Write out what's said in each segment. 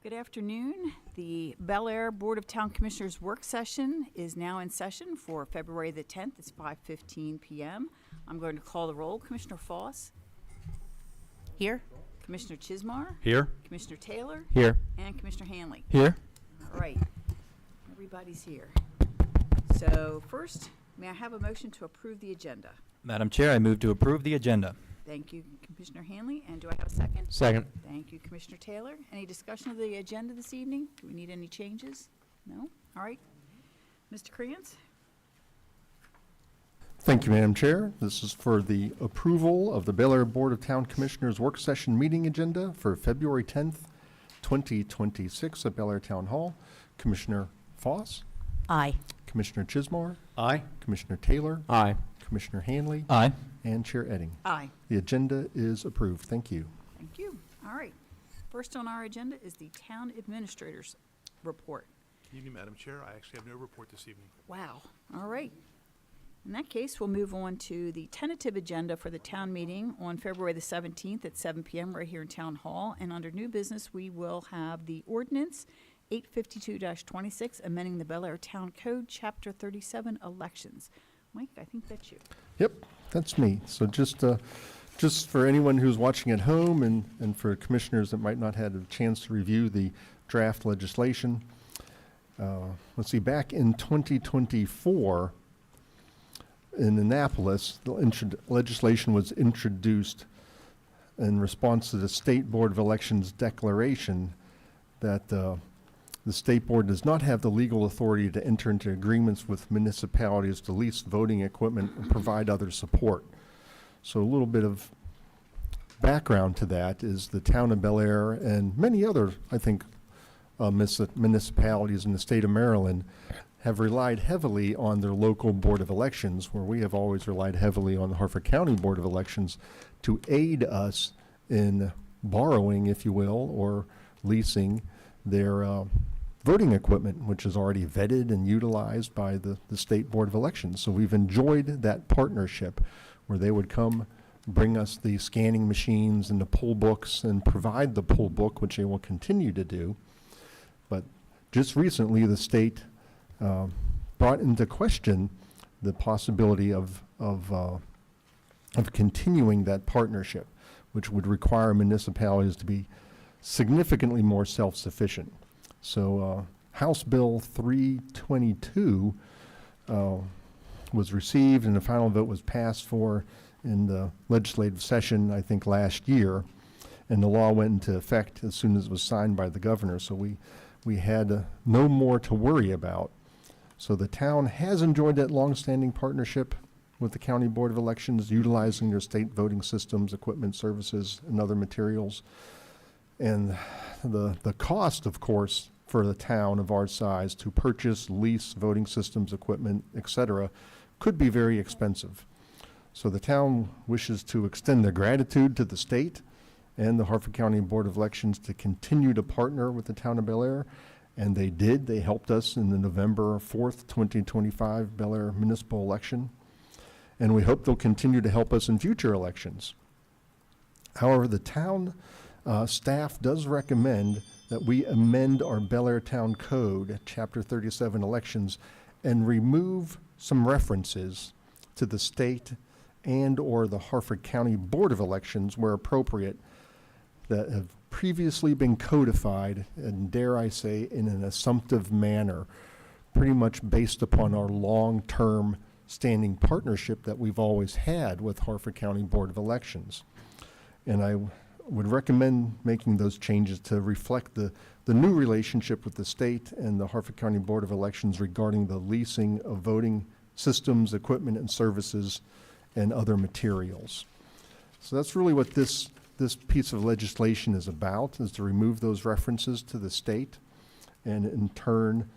Good afternoon. The Bel Air Board of Town Commissioners work session is now in session for February the 10th. It's 5:15 p.m. I'm going to call the roll. Commissioner Foss? Here. Commissioner Chismar? Here. Commissioner Taylor? Here. And Commissioner Hanley? Here. All right. Everybody's here. So first, may I have a motion to approve the agenda? Madam Chair, I move to approve the agenda. Thank you, Commissioner Hanley. And do I have a second? Second. Thank you, Commissioner Taylor. Any discussion of the agenda this evening? Do we need any changes? No? All right. Mr. Krantz? Thank you, Madam Chair. This is for the approval of the Bel Air Board of Town Commissioners work session meeting agenda for February 10th, 2026 at Bel Air Town Hall. Commissioner Foss, Aye. Commissioner Chismar, Aye. Commissioner Taylor, Aye. Commissioner Hanley, Aye. and Chair Edding. Aye. The agenda is approved. Thank you. Thank you. All right. First on our agenda is the Town Administrator's Report. Good evening, Madam Chair. I actually have no report this evening. Wow. All right. In that case, we'll move on to the tentative agenda for the town meeting on February the 17th at 7 p.m. right here in Town Hall. And under new business, we will have the ordinance 852-26, amending the Bel Air Town Code, Chapter 37, elections. Mike, I think that's you. Yep, that's me. So just for anyone who's watching at home and for commissioners that might not have had a chance to review the draft legislation, let's see, back in 2024 in Annapolis, the legislation was introduced in response to the State Board of Elections declaration that the State Board does not have the legal authority to enter into agreements with municipalities to lease voting equipment and provide other support. So a little bit of background to that is the town of Bel Air and many other, I think, municipalities in the state of Maryland have relied heavily on their local Board of Elections, where we have always relied heavily on the Harford County Board of Elections to aid us in borrowing, if you will, or leasing their voting equipment, which is already vetted and utilized by the State Board of Elections. So we've enjoyed that partnership where they would come bring us the scanning machines and the poll books and provide the poll book, which they will continue to do. But just recently, the state brought into question the possibility of continuing that partnership, which would require municipalities to be significantly more self-sufficient. So House Bill 322 was received and the final vote was passed for in the legislative session, I think, last year. And the law went into effect as soon as it was signed by the governor. So we had no more to worry about. So the town has enjoyed that longstanding partnership with the County Board of Elections, utilizing their state voting systems, equipment, services, and other materials. And the cost, of course, for the town of our size to purchase, lease voting systems, equipment, etc., could be very expensive. So the town wishes to extend their gratitude to the state and the Harford County Board of Elections to continue to partner with the town of Bel Air. And they did. They helped us in the November 4th, 2025 Bel Air municipal election. And we hope they'll continue to help us in future elections. However, the town staff does recommend that we amend our Bel Air Town Code, Chapter 37 elections, and remove some references to the state and or the Harford County Board of Elections where appropriate that have previously been codified, and dare I say, in an assumptive manner, pretty much based upon our long-term standing partnership that we've always had with Harford County Board of Elections. And I would recommend making those changes to reflect the new relationship with the state and the Harford County Board of Elections regarding the leasing of voting systems, equipment, and services, and other materials. So that's really what this piece of legislation is about, is to remove those references to the state and in turn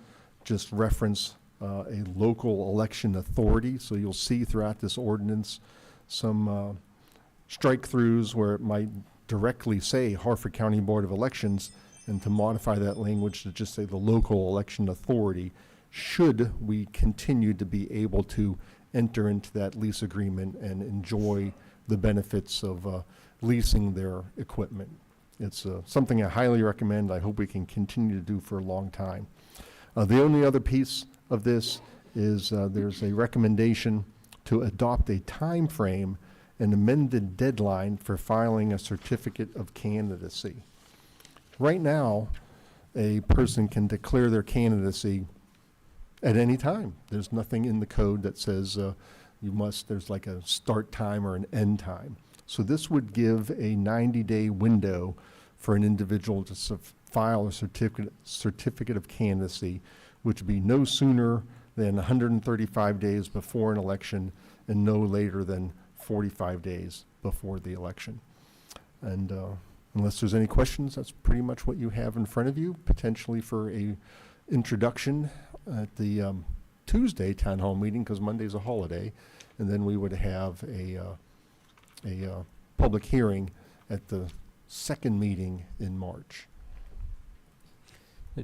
just reference a local election authority. So you'll see throughout this ordinance some strike-throughs where it might directly say Harford County Board of Elections, and to modify that language to just say the local election authority, should we continue to be able to enter into that lease agreement and enjoy the benefits of leasing their equipment. It's something I highly recommend. I hope we can continue to do for a long time. The only other piece of this is there's a recommendation to adopt a time frame, an amended deadline for filing a certificate of candidacy. Right now, a person can declare their candidacy at any time. There's nothing in the code that says there's like a start time or an end time. So this would give a 90-day window for an individual to file a certificate of candidacy, which would be no sooner than 135 days before an election and no later than 45 days before the election. And unless there's any questions, that's pretty much what you have in front of you, potentially for a introduction at the Tuesday town hall meeting, because Monday's a holiday, and then we would have a public hearing at the second meeting in March.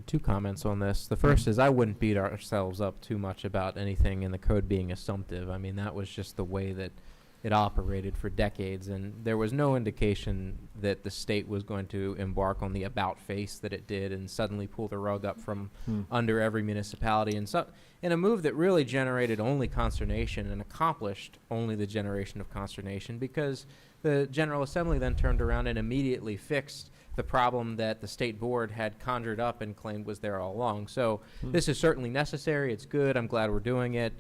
Two comments on this. The first is I wouldn't beat ourselves up too much about anything in the code being assumptive. I mean, that was just the way that it operated for decades, and there was no indication that the state was going to embark on the about face that it did and suddenly pull the rug up from under every municipality. And so, in a move that really generated only consternation and accomplished only the generation of consternation, because the General Assembly then turned around and immediately fixed the problem that the state board had conjured up and claimed was there all along. So this is certainly necessary. It's good. I'm glad we're doing it.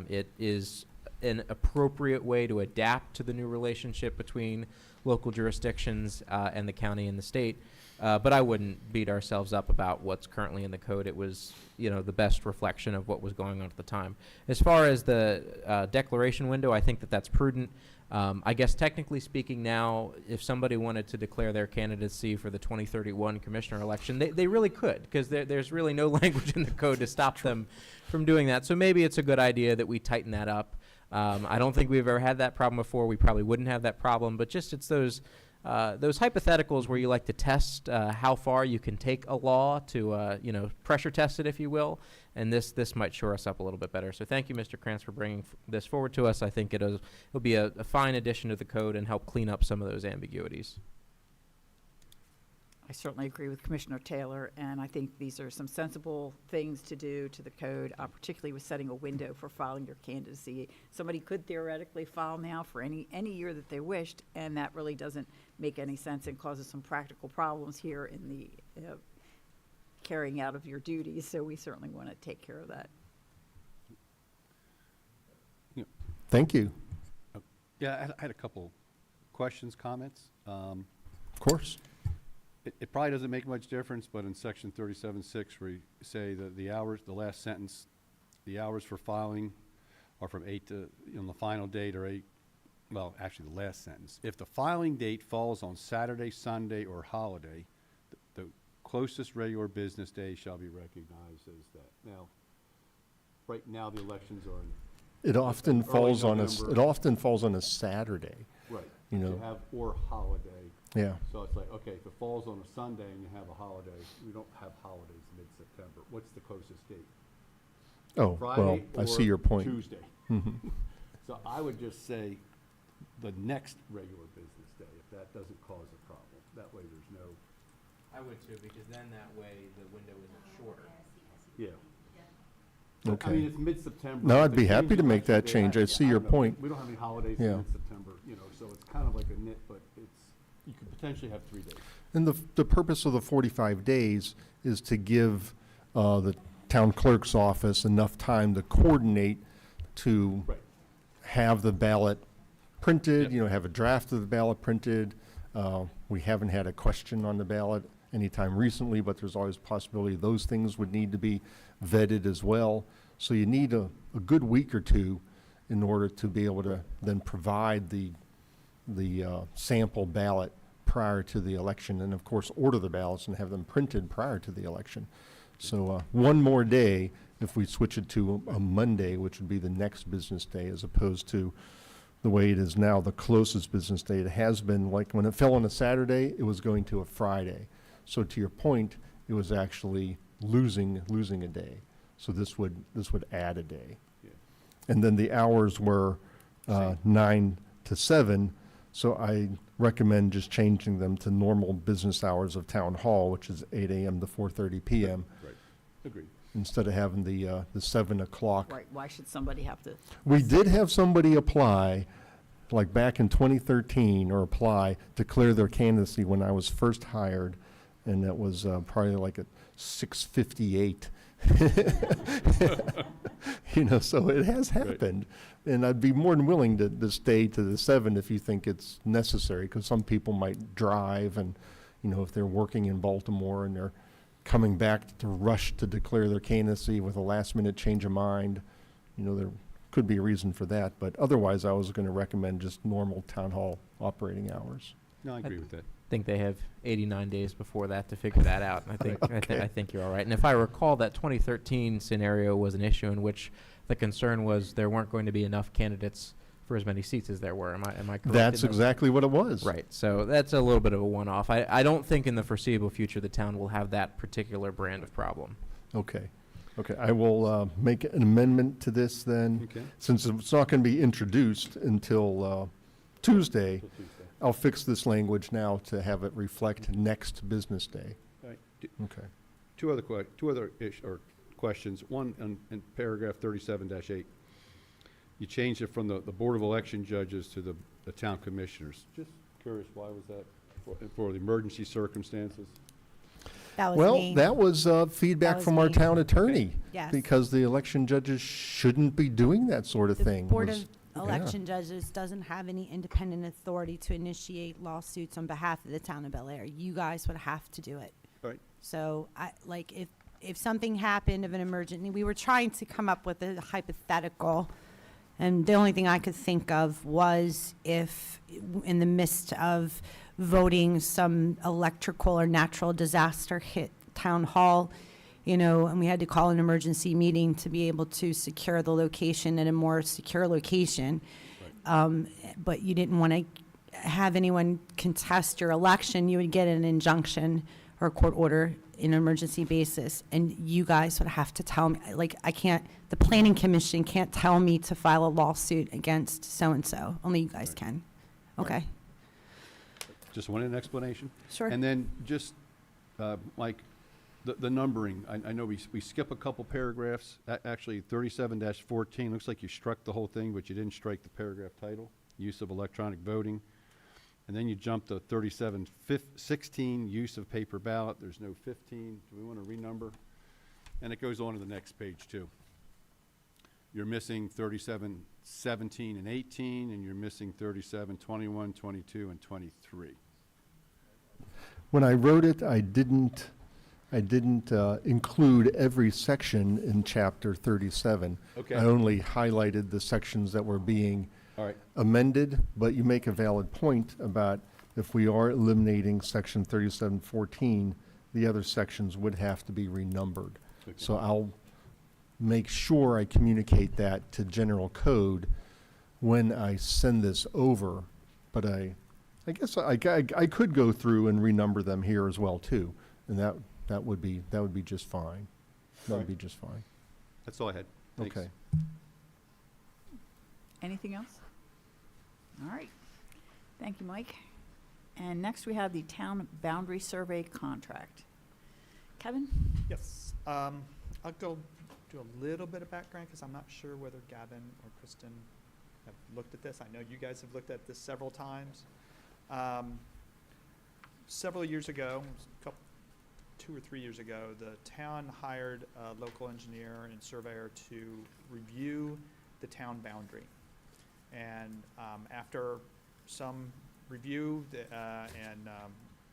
It is an appropriate way to adapt to the new relationship between local jurisdictions and the county and the state. But I wouldn't beat ourselves up about what's currently in the code. It was, the best reflection of what was going on at the time. As far as the declaration window, I think that that's prudent. I guess technically speaking now, if somebody wanted to declare their candidacy for the 2031 commissioner election, they really could, because there's really no language in the code to stop them from doing that. So maybe it's a good idea that we tighten that up. I don't think we've ever had that problem before. We probably wouldn't have that problem, but just it's those hypotheticals where you like to test how far you can take a law to, pressure test it, if you will. And this might shore us up a little bit better. So thank you, Mr. Krantz, for bringing this forward to us. I think it'll be a fine addition to the code and help clean up some of those ambiguities. I certainly agree with Commissioner Taylor, and I think these are some sensible things to do to the code, particularly with setting a window for filing your candidacy. Somebody could theoretically file now for any year that they wished, and that really doesn't make any sense and causes some practical problems here in the carrying out of your duties, so we certainly want to take care of that. Thank you. Yeah, I had a couple questions, comments. Of course. It probably doesn't make much difference, but in section 37.6, where you say that the last sentence, the hours for filing are from 8 to, the final date or 8, well, actually the last sentence. If the filing date falls on Saturday, Sunday, or holiday, the closest regular business day shall be recognized as that. Now, right now the elections are in It often early falls on November. it often falls on a Saturday. right. You You know. have or holiday. Yeah. So it's like, okay, if it falls on a Sunday and you have a holiday, we don't have holidays mid-September. What's the closest date? Oh, Friday well, I see or your point. Tuesday. So I would just say the next regular business day, if that doesn't cause a problem. That way there's no, I would too, because then that way the window isn't shorter. yeah. Okay. I mean, it's mid-September. No, If I'd they be happy change to make that election change. day, I see your don't know. point. We don't have any holidays Yeah. in mid-September, so it's kind of like a nit, but you could potentially have 3 days. And the purpose of the 45 days is to give the town clerk's office enough time to coordinate to Right. have the ballot printed, Yep. have a draft of the ballot printed. We haven't had a question on the ballot anytime recently, but there's always a possibility those things would need to be vetted as well. So you need a good week or two in order to be able to then provide the sample ballot prior to the election, and of course, order the ballots and have them printed prior to the election. So one more day, if we switch it to a Monday, which would be the next business day, as opposed to the way it is now, the closest business day. It has been, like, when it fell on a Saturday, it was going to a Friday. So to your point, it was actually losing a day. So this would add a day. Yeah. And then the hours were 9 to 7, So I recommend just changing them to normal business hours of town hall, which is 8 AM to 4:30 PM, Right, agreed. instead of having the 7 o'clock. Right, why should somebody have to? We did have somebody apply, like back in 2013, or apply to clear their candidacy when I was first hired, and that was probably like at 6:58. You know, so it has Right. happened. And I'd be more than willing to stay to the 7 if you think it's necessary, because some people might drive, and, you know, if they're working in Baltimore and they're coming back to rush to declare their candidacy with a last-minute change of mind, you know, there could be a reason for that. But otherwise, I was going to recommend just normal town hall operating hours. No, I agree with that. I think they have 89 days before that to figure that out. I think Okay. I think you're all right. And if I recall, that 2013 scenario was an issue in which the concern was there weren't going to be enough candidates for as many seats as there were. Am I correct? That's in those- exactly what it was. Right. So that's a little bit of a one-off. I don't think in the foreseeable future the town will have that particular brand of problem. Okay. Okay, I will make an amendment to this then. Okay. Since it's not going to be introduced until Tuesday, Till Tuesday. I'll fix this language now to have it reflect next business day. All right. Okay. Two other questions. One, in paragraph 37-8, you changed it from the Board of Election Judges to the Town Commissioners. Just curious, why was that? For the emergency circumstances? That was Well, me. that was feedback was from our me. town attorney. Yes. Because the election judges shouldn't be doing that sort of The thing. Board was- of Election Judges doesn't have any independent authority to initiate lawsuits on behalf of the town of Bel Air. You guys would have to do it. Right. So if something happened of an emergency, we were trying to come up with a hypothetical, and the only thing I could think of was if in the midst of voting, some electrical or natural disaster hit town hall, you know, and we had to call an emergency meeting to be able to secure the location at a more secure location. But you didn't want to have anyone contest your election. You would get an injunction or a court order in an emergency basis, and you guys would have to tell me, like, the planning commission can't tell me to file a lawsuit against so-and-so. Only you guys Right. can. Right. Okay, Just wanted an explanation. sure. And then just, Mike, the numbering, I know we skip a couple paragraphs. Actually, 37-14, looks like you struck the whole thing, but you didn't strike the paragraph title, use of electronic voting. And then you jump to 37-16, use of paper ballot. There's no 15. Do we want to renumber? And it goes on to the next page, too. You're missing 37-17 and 18, and you're missing 37, 21, 22, and 23. When I wrote it, I didn't include every section in chapter 37. Okay. I only highlighted the sections that were being All right. amended, but you make a valid point about if we are eliminating section 3714, the other sections would have to be renumbered. Okay. So I'll make sure I communicate that to general code when I send this over. But I guess I could go through and renumber them here as well too, and that would be just fine. That would be just fine. That's all I had. Thanks. Okay. Anything else? All right. Thank you, Mike. And next we have the town boundary survey contract. Kevin? Yes. I'll go do a little bit of background because I'm not sure whether Gavin or Kristen have looked at this. I know you guys have looked at this several times. Several years ago, 2 or 3 years ago, the town hired a local engineer and surveyor to review the town boundary. And after some review and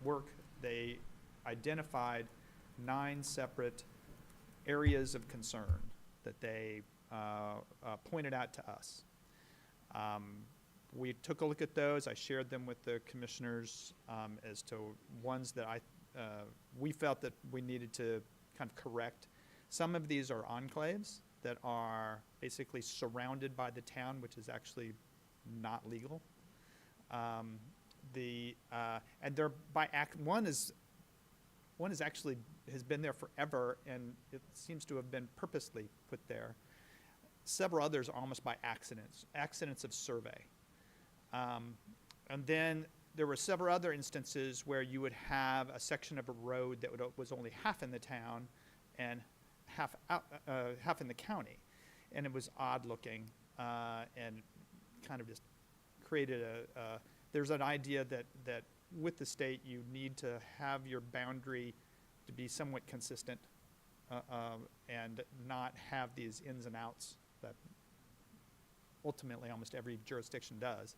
work, they identified 9 separate areas of concern that they pointed out to us. We took a look at those. I shared them with the commissioners as to ones that we felt that we needed to kind of correct. Some of these are enclaves that are basically surrounded by the town, which is actually not legal. And they're by act. One is actually has been there forever, and it seems to have been purposely put there. Several others are almost by accidents of survey. And then there were several other instances where you would have a section of a road that was only half in the town and half in the county. And it was odd looking, and kind of just created there's an idea that with the state, you need to have your boundary to be somewhat consistent, and not have these ins and outs that ultimately almost every jurisdiction does.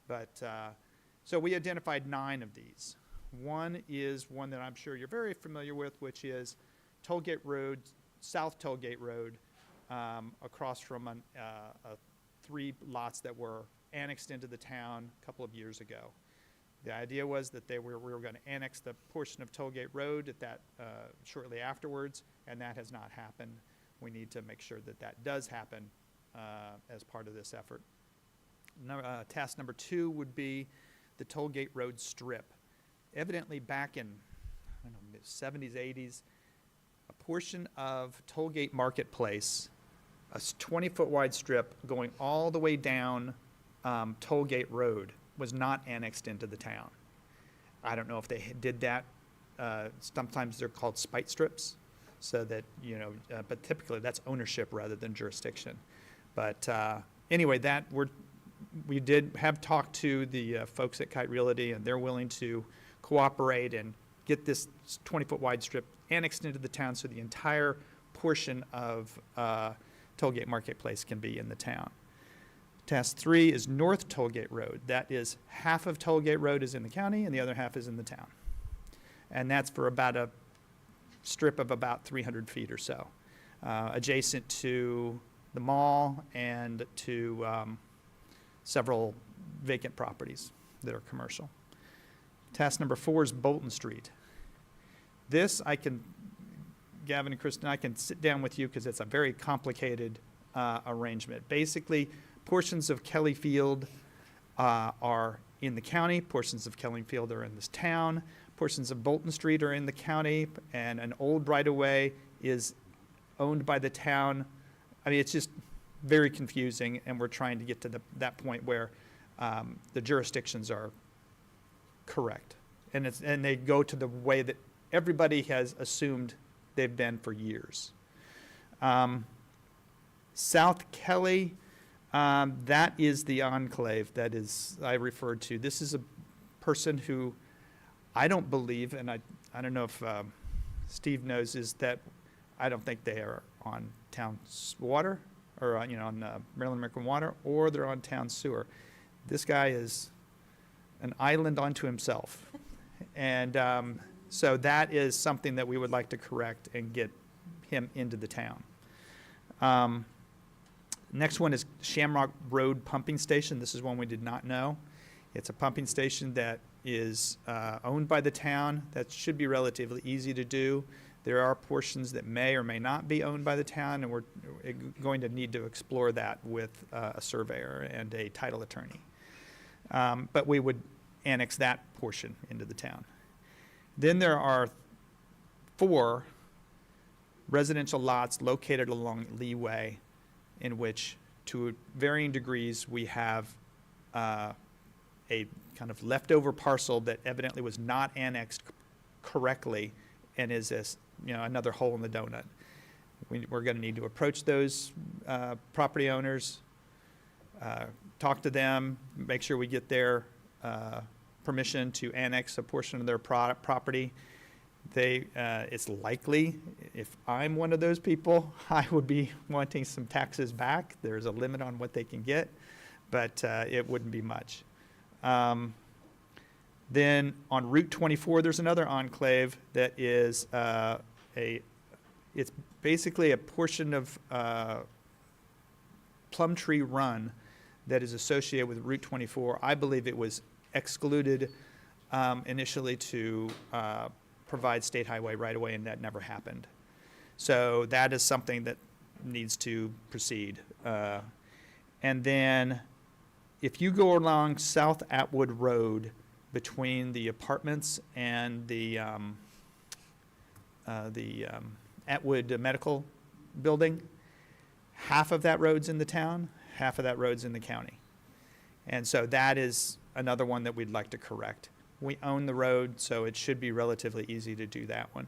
But, so we identified 9 of these. One is one that I'm sure you're very familiar with, which is Tollgate Road, South Tollgate Road, across from 3 lots that were annexed into the town a couple of years ago. The idea was that we were going to annex the portion of Tollgate Road at that shortly afterwards, and that has not happened. We need to make sure that that does happen as part of this effort. Task number 2 would be the Tollgate Road strip. Evidently back in, I don't know, 70s, 80s, a portion of Tollgate Marketplace, a 20-foot wide strip going all the way down Tollgate Road, was not annexed into the town. I don't know if they did that. Sometimes they're called spite strips, so that, but typically that's ownership rather than jurisdiction. But anyway, we did have talked to the folks at Kite Realty, and they're willing to cooperate and get this 20-foot wide strip annexed into the town so the entire portion of Tollgate Marketplace can be in the town. Task 3 is North Tollgate Road. That is half of Tollgate Road is in the county and the other half is in the town. And that's for about a strip of about 300 feet or so, adjacent to the mall and to several vacant properties that are commercial. Task number 4 is Bolton Street. This Gavin and Kristen, I can sit down with you because it's a very complicated arrangement. Basically, portions of Kelly Field are in the county, portions of Kelly Field are in this town, portions of Bolton Street are in the county, and an old right-of-way is owned by the town. I mean, it's just very confusing, and we're trying to get to that point where the jurisdictions are correct. And they go to the way that everybody has assumed they've been for years. South Kelly, that is the enclave that I referred to. This is a person who I don't believe, and I don't know if Steve knows, is that I don't think they are on town's water, or on Maryland American Water, or they're on town sewer. This guy is an island unto himself. And so that is something that we would like to correct and get him into the town. Next one is Shamrock Road Pumping Station. This is one we did not know. It's a pumping station that is owned by the town. That should be relatively easy to do. There are portions that may or may not be owned by the town, and we're going to need to explore that with a surveyor and a title attorney. But we would annex that portion into the town. Then there are 4 residential lots located along Lee Way, in which, to varying degrees, we have a kind of leftover parcel that evidently was not annexed correctly and is another hole in the donut. We're going to need to approach those property owners, talk to them, make sure we get their permission to annex a portion of their property. It's likely, if I'm one of those people, I would be wanting some taxes back. There's a limit on what they can get, but it wouldn't be much. Then on Route 24, there's another enclave that is it's basically a portion of Plumtree Run that is associated with Route 24. I believe it was excluded initially to provide state highway right-of-way, and that never happened. So that is something that needs to proceed. And then if you go along South Atwood Road between the apartments and the Atwood Medical Building, half of that road's in the town, half of that road's in the county. And so that is another one that we'd like to correct. We own the road, so it should be relatively easy to do that one.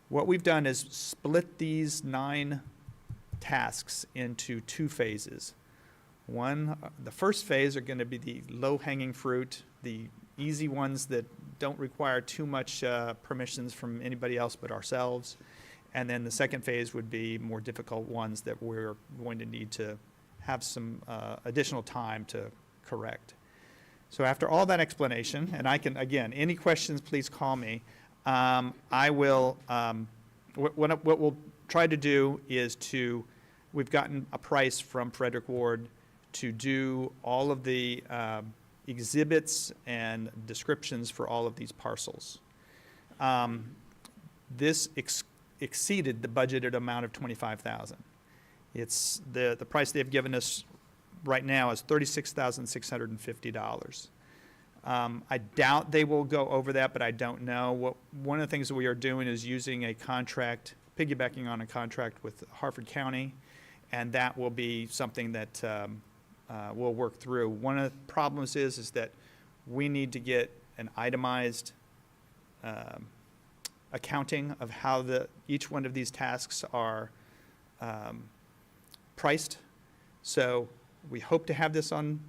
What we've done is split these 9 tasks into 2 phases. One, the first phase are going to be the low-hanging fruit, the easy ones that don't require too much permissions from anybody else but ourselves. And then the second phase would be more difficult ones that we're going to need to have some additional time to correct. So after all that explanation, and I can, again, any questions, please call me. I will, what we'll try to do is we've gotten a price from Frederick Ward to do all of the exhibits and descriptions for all of these parcels. This exceeded the budgeted amount of $25,000. It's the price they've given us right now is $36,650. I doubt they will go over that, but I don't know. One of the things that we are doing is using a contract, piggybacking on a contract with Harford County, and that will be something that we'll work through. One of the problems is that we need to get an itemized accounting of how each one of these tasks are priced. So we hope to have this on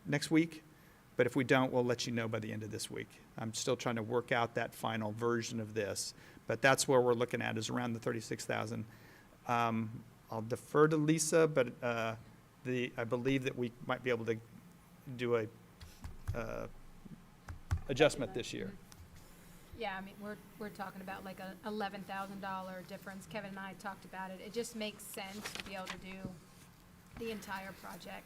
next week, but if we don't, we'll let you know by the end of this week. I'm still trying to work out that final version of this, but that's where we're looking at, is around the $36,000. I'll defer to Lisa, but I believe that we might be able to do a adjustment this year. Yeah, I mean, we're talking about like a $11,000 difference. Kevin and I talked about it. It just makes sense to be able to do the entire project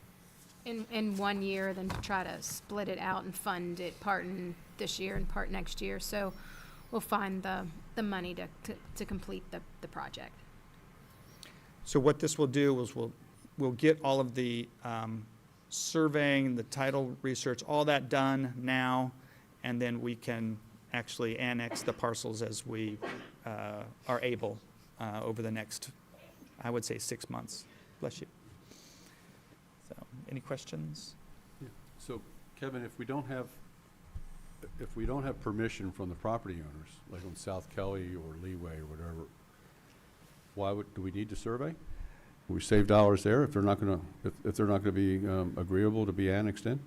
in 1 year than to try to split it out and fund it part in this year and part next year. So we'll find the money to complete the project. So what this will do is we'll get all of the surveying, the title research, all that done now, and then we can actually annex the parcels as we are able over the next, I would say, 6 months. Bless you. So, any questions? So, Kevin, if we don't have permission from the property owners, like on South Kelly or Leeway or whatever, do we need to survey? We save dollars there if they're not gonna, if they're not gonna be agreeable to be annexed in?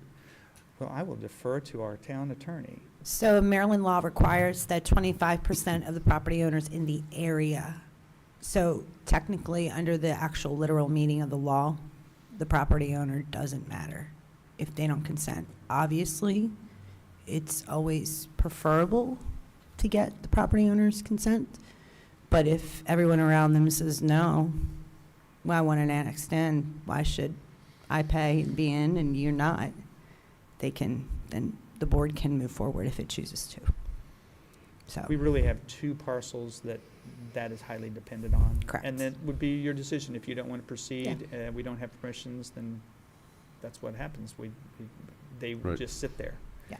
Well, I will defer to our town attorney. So Maryland law requires that 25% of the property owners in the area. So technically, under the actual literal meaning of the law, the property owner doesn't matter if they don't consent. Obviously, it's always preferable to get the property owner's consent. But if everyone around them says, no, well, I want it annexed in, why should I pay and be in and you're not? Then the board can move forward if it chooses to. So, We really have 2 parcels that is highly dependent on. Correct. And that would be your decision. If you don't want to proceed, we don't have permissions, then that's what happens. They Right. just sit there. Yeah.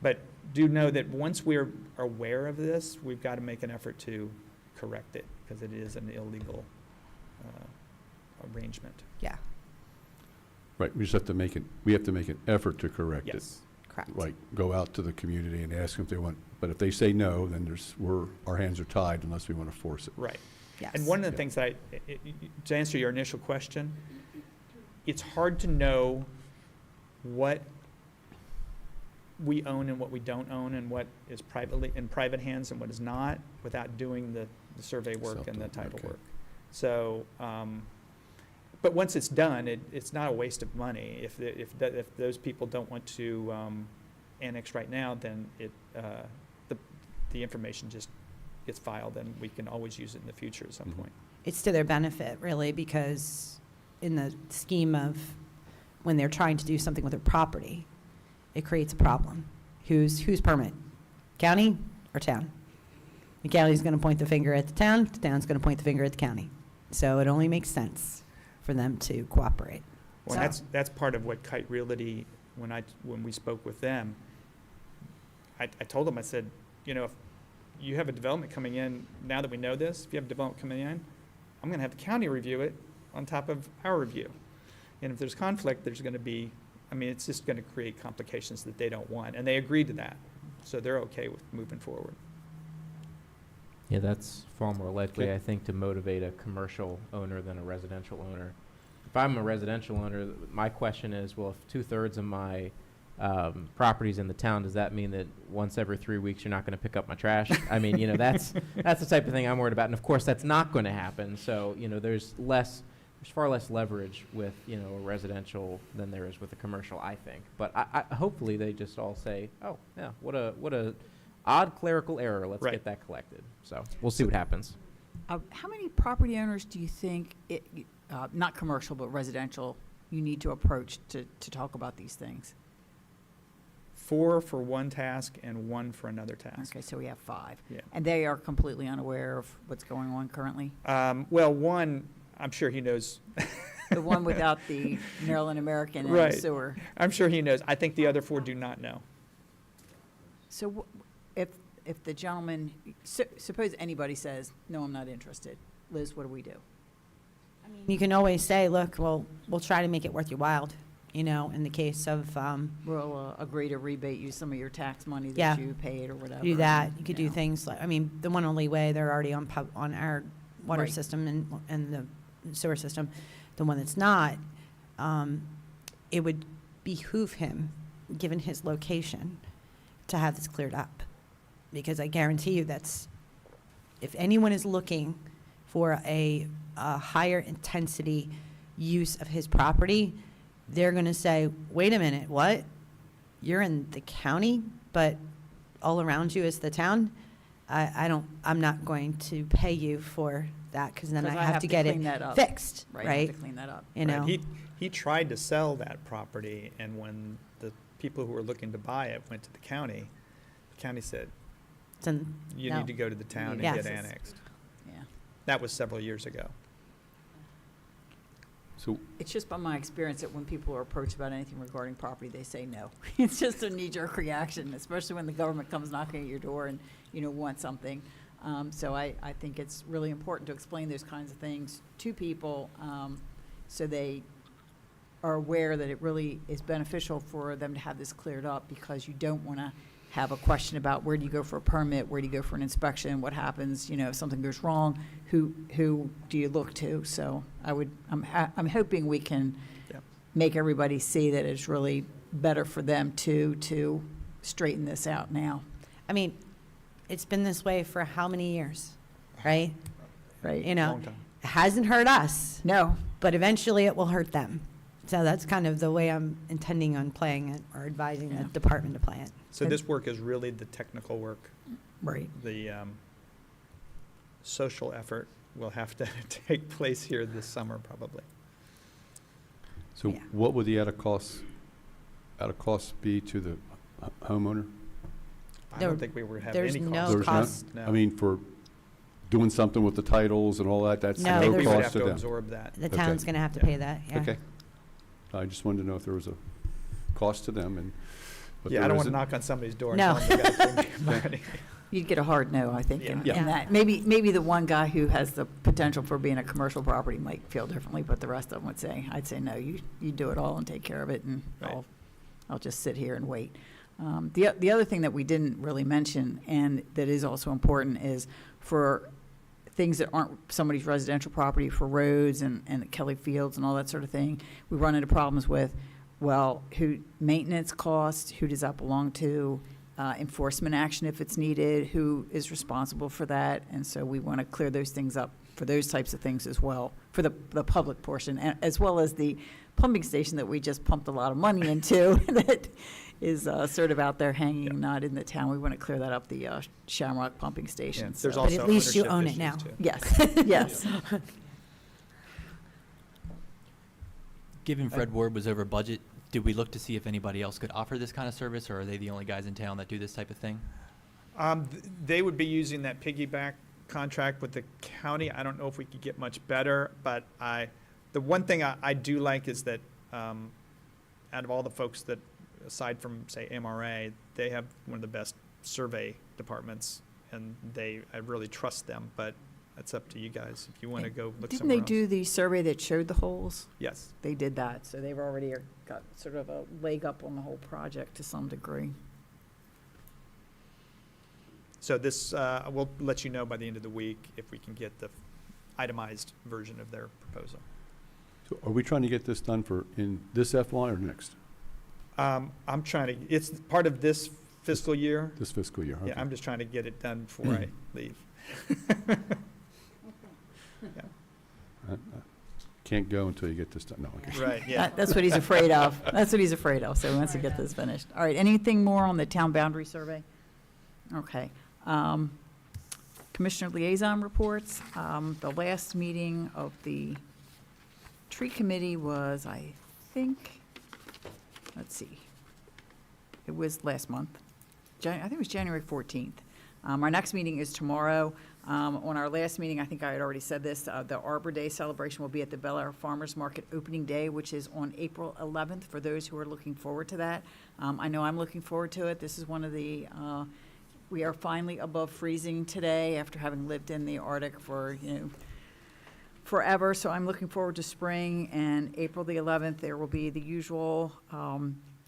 But do know that once we're aware of this, we've got to make an effort to correct it, because it is an illegal arrangement. yeah, Right, we just have to make an effort to correct it. Yes. correct. Like, go out to the community and ask them if they want, but if they say no, then our hands are tied unless we want to force it. Right. Yes. And one of the things that to answer your initial question, it's hard to know what we own and what we don't own and what is in private hands and what is not, without doing the survey work and the Self-done, title okay. work. So, but once it's done, it's not a waste of money. If those people don't want to annex right now, then the information just gets filed, and we can always use it in the future at some Mhm. point. It's to their benefit, really, because in the scheme of when they're trying to do something with their property, it creates a problem. Whose permit? County or town? The county's going to point the finger at the town's going to point the finger at the county. So it only makes sense for them to cooperate. Well, So- that's part of what Kite Realty, when we spoke with them, I told them, I said, if you have a development coming in, now that we know this, if you have a development coming in, I'm going to have the county review it on top of our review. And if there's conflict, there's going to be I mean, it's just gonna create complications that they don't want, and they agreed to that, so they're okay with moving forward. Yeah, that's far more likely, Okay. I think, to motivate a commercial owner than a residential owner. If I'm a residential owner, my question is, well, if 2/3 of my property's in the town, does that mean that once every 3 weeks you're not going to pick up my trash? I mean, that's the type of thing I'm worried about. And of course, that's not going to happen. So, there's far less leverage with, a residential than there is with a commercial, I think. But I hopefully they just all say, oh, yeah, what a odd clerical error. Let's Right. get that collected. So we'll see what happens. How many property owners do you think, not commercial, but residential, you need to approach to talk about these things? 4 for one task and 1 for another task. Okay, so we have 5. Yeah. And they are completely unaware of what's going on currently? Well, one, I'm sure he knows. The one without the Maryland American and the Right. sewer. I'm sure he knows. I think the other 4 do not know. So if the gentleman, suppose anybody says, no, I'm not interested, Liz, what do we do? You can always say, look, well, we'll try to make it worth your while, in the case of, We'll agree to rebate you some of your tax money Yeah. that you paid or whatever. do that. You could do Yeah. things like, the one only way, they're already on our water Right. system and the sewer system. The one that's not, it would behoove him, given his location, to have this cleared up. Because I guarantee you if anyone is looking for a higher intensity use of his property, they're going to say, wait a minute, what? You're in the county, but all around you is the town? I'm not going to pay you for that, because then I 'Cause have to get clean it that up. fixed, Right, I right? have to clean that up. Right. He tried to sell that property, and when the people who were looking to buy it went to the county said, So, you no. need to go to the town and Yeah. get annexed. Yeah. That was several years ago. So, It's just by my experience that when people are approached about anything regarding property, they say no. It's just a knee-jerk reaction, especially when the government comes knocking at your door and, want something. So I think it's really important to explain those kinds of things to people, so they are aware that it really is beneficial for them to have this cleared up, because you don't want to have a question about where do you go for a permit, where do you go for an inspection, what happens, if something goes wrong, who do you look to? So I'm hoping we can Yep. make everybody see that it's really better for them to straighten this out now, It's been this way for how many years, right? right? Long time. It hasn't hurt us, No, but eventually it will hurt them. So that's kind of the way I'm intending on playing it, or advising the Yeah. department to play it. So this work is really the technical work. right. The social effort will have to take place here this summer, probably. so Yeah. what would the added costs be to the homeowner? I There- don't think we were having there's any no cost. There's not? cost. No. For doing something with the titles and all that, that's No, I think no we would cost have to to them? absorb that. The Okay. town's going to have to Yeah. pay that, yeah. Okay. I just wanted to know if there was a cost to them, but Yeah, I there don't want to isn't. knock on somebody's door and No. tell them they got to pay me money. You'd get a hard no, I think, in Yeah. in that. Maybe the one guy who has the potential for being a commercial property might feel differently, but the rest of them would say, I'd say, no, you do it all and take care of it, and Right. I'll just sit here and wait. The other thing that we didn't really mention, and that is also important, is for things that aren't somebody's residential property, for roads and Kelly Fields and all that sort of thing, we run into problems with, well, maintenance costs, who does that belong to? Enforcement action if it's needed, who is responsible for that? And so we want to clear those things up for those types of things as well, for the public portion, as well as the pumping station that we just pumped a lot of money into that is sort of out there hanging, Yep. not in the town. We want to clear that up, the Shamrock pumping Yeah, station. There's so- But also at least you ownership own it issues, now. too. Yes, yes. Given Fred Ward was over budget, did we look to see if anybody else could offer this kind of service, or are they the only guys in town that do this type of thing? They would be using that piggyback contract with the county. I don't know if we could get much better, but the one thing I do like is that out of all the folks that, aside from, say, MRA, they have one of the best survey departments, and I really trust them. But That's up to you guys if you want to go look Didn't somewhere they else. do the survey that showed the holes? Yes. They did that, so they've already got sort of a leg up on the whole project to some degree. So this, we'll let you know by the end of the week if we can get the itemized version of their proposal. So are we trying to get this done in this F1 or next, I'm trying to, it's part of this fiscal year. this fiscal year? Yeah, Okay. I'm just trying to get it done before I leave. Can't go until you get this done. No, okay. Right, yeah. That's what he's afraid of. That's what he's afraid of, so he wants to get this finished. All right, anything more on the town boundary survey? Okay. Commissioner liaison reports. The last meeting of the tree committee was, I think, let's see, it was last month. I think it was January 14th. Our next meeting is tomorrow. On our last meeting, I think I had already said this, the Arbor Day celebration will be at the Bel Air Farmers Market Opening Day, which is on April 11th, for those who are looking forward to that. I know I'm looking forward to it. This is one of the, we are finally above freezing today after having lived in the Arctic for, forever. So I'm looking forward to spring, and April the 11th, there will be the usual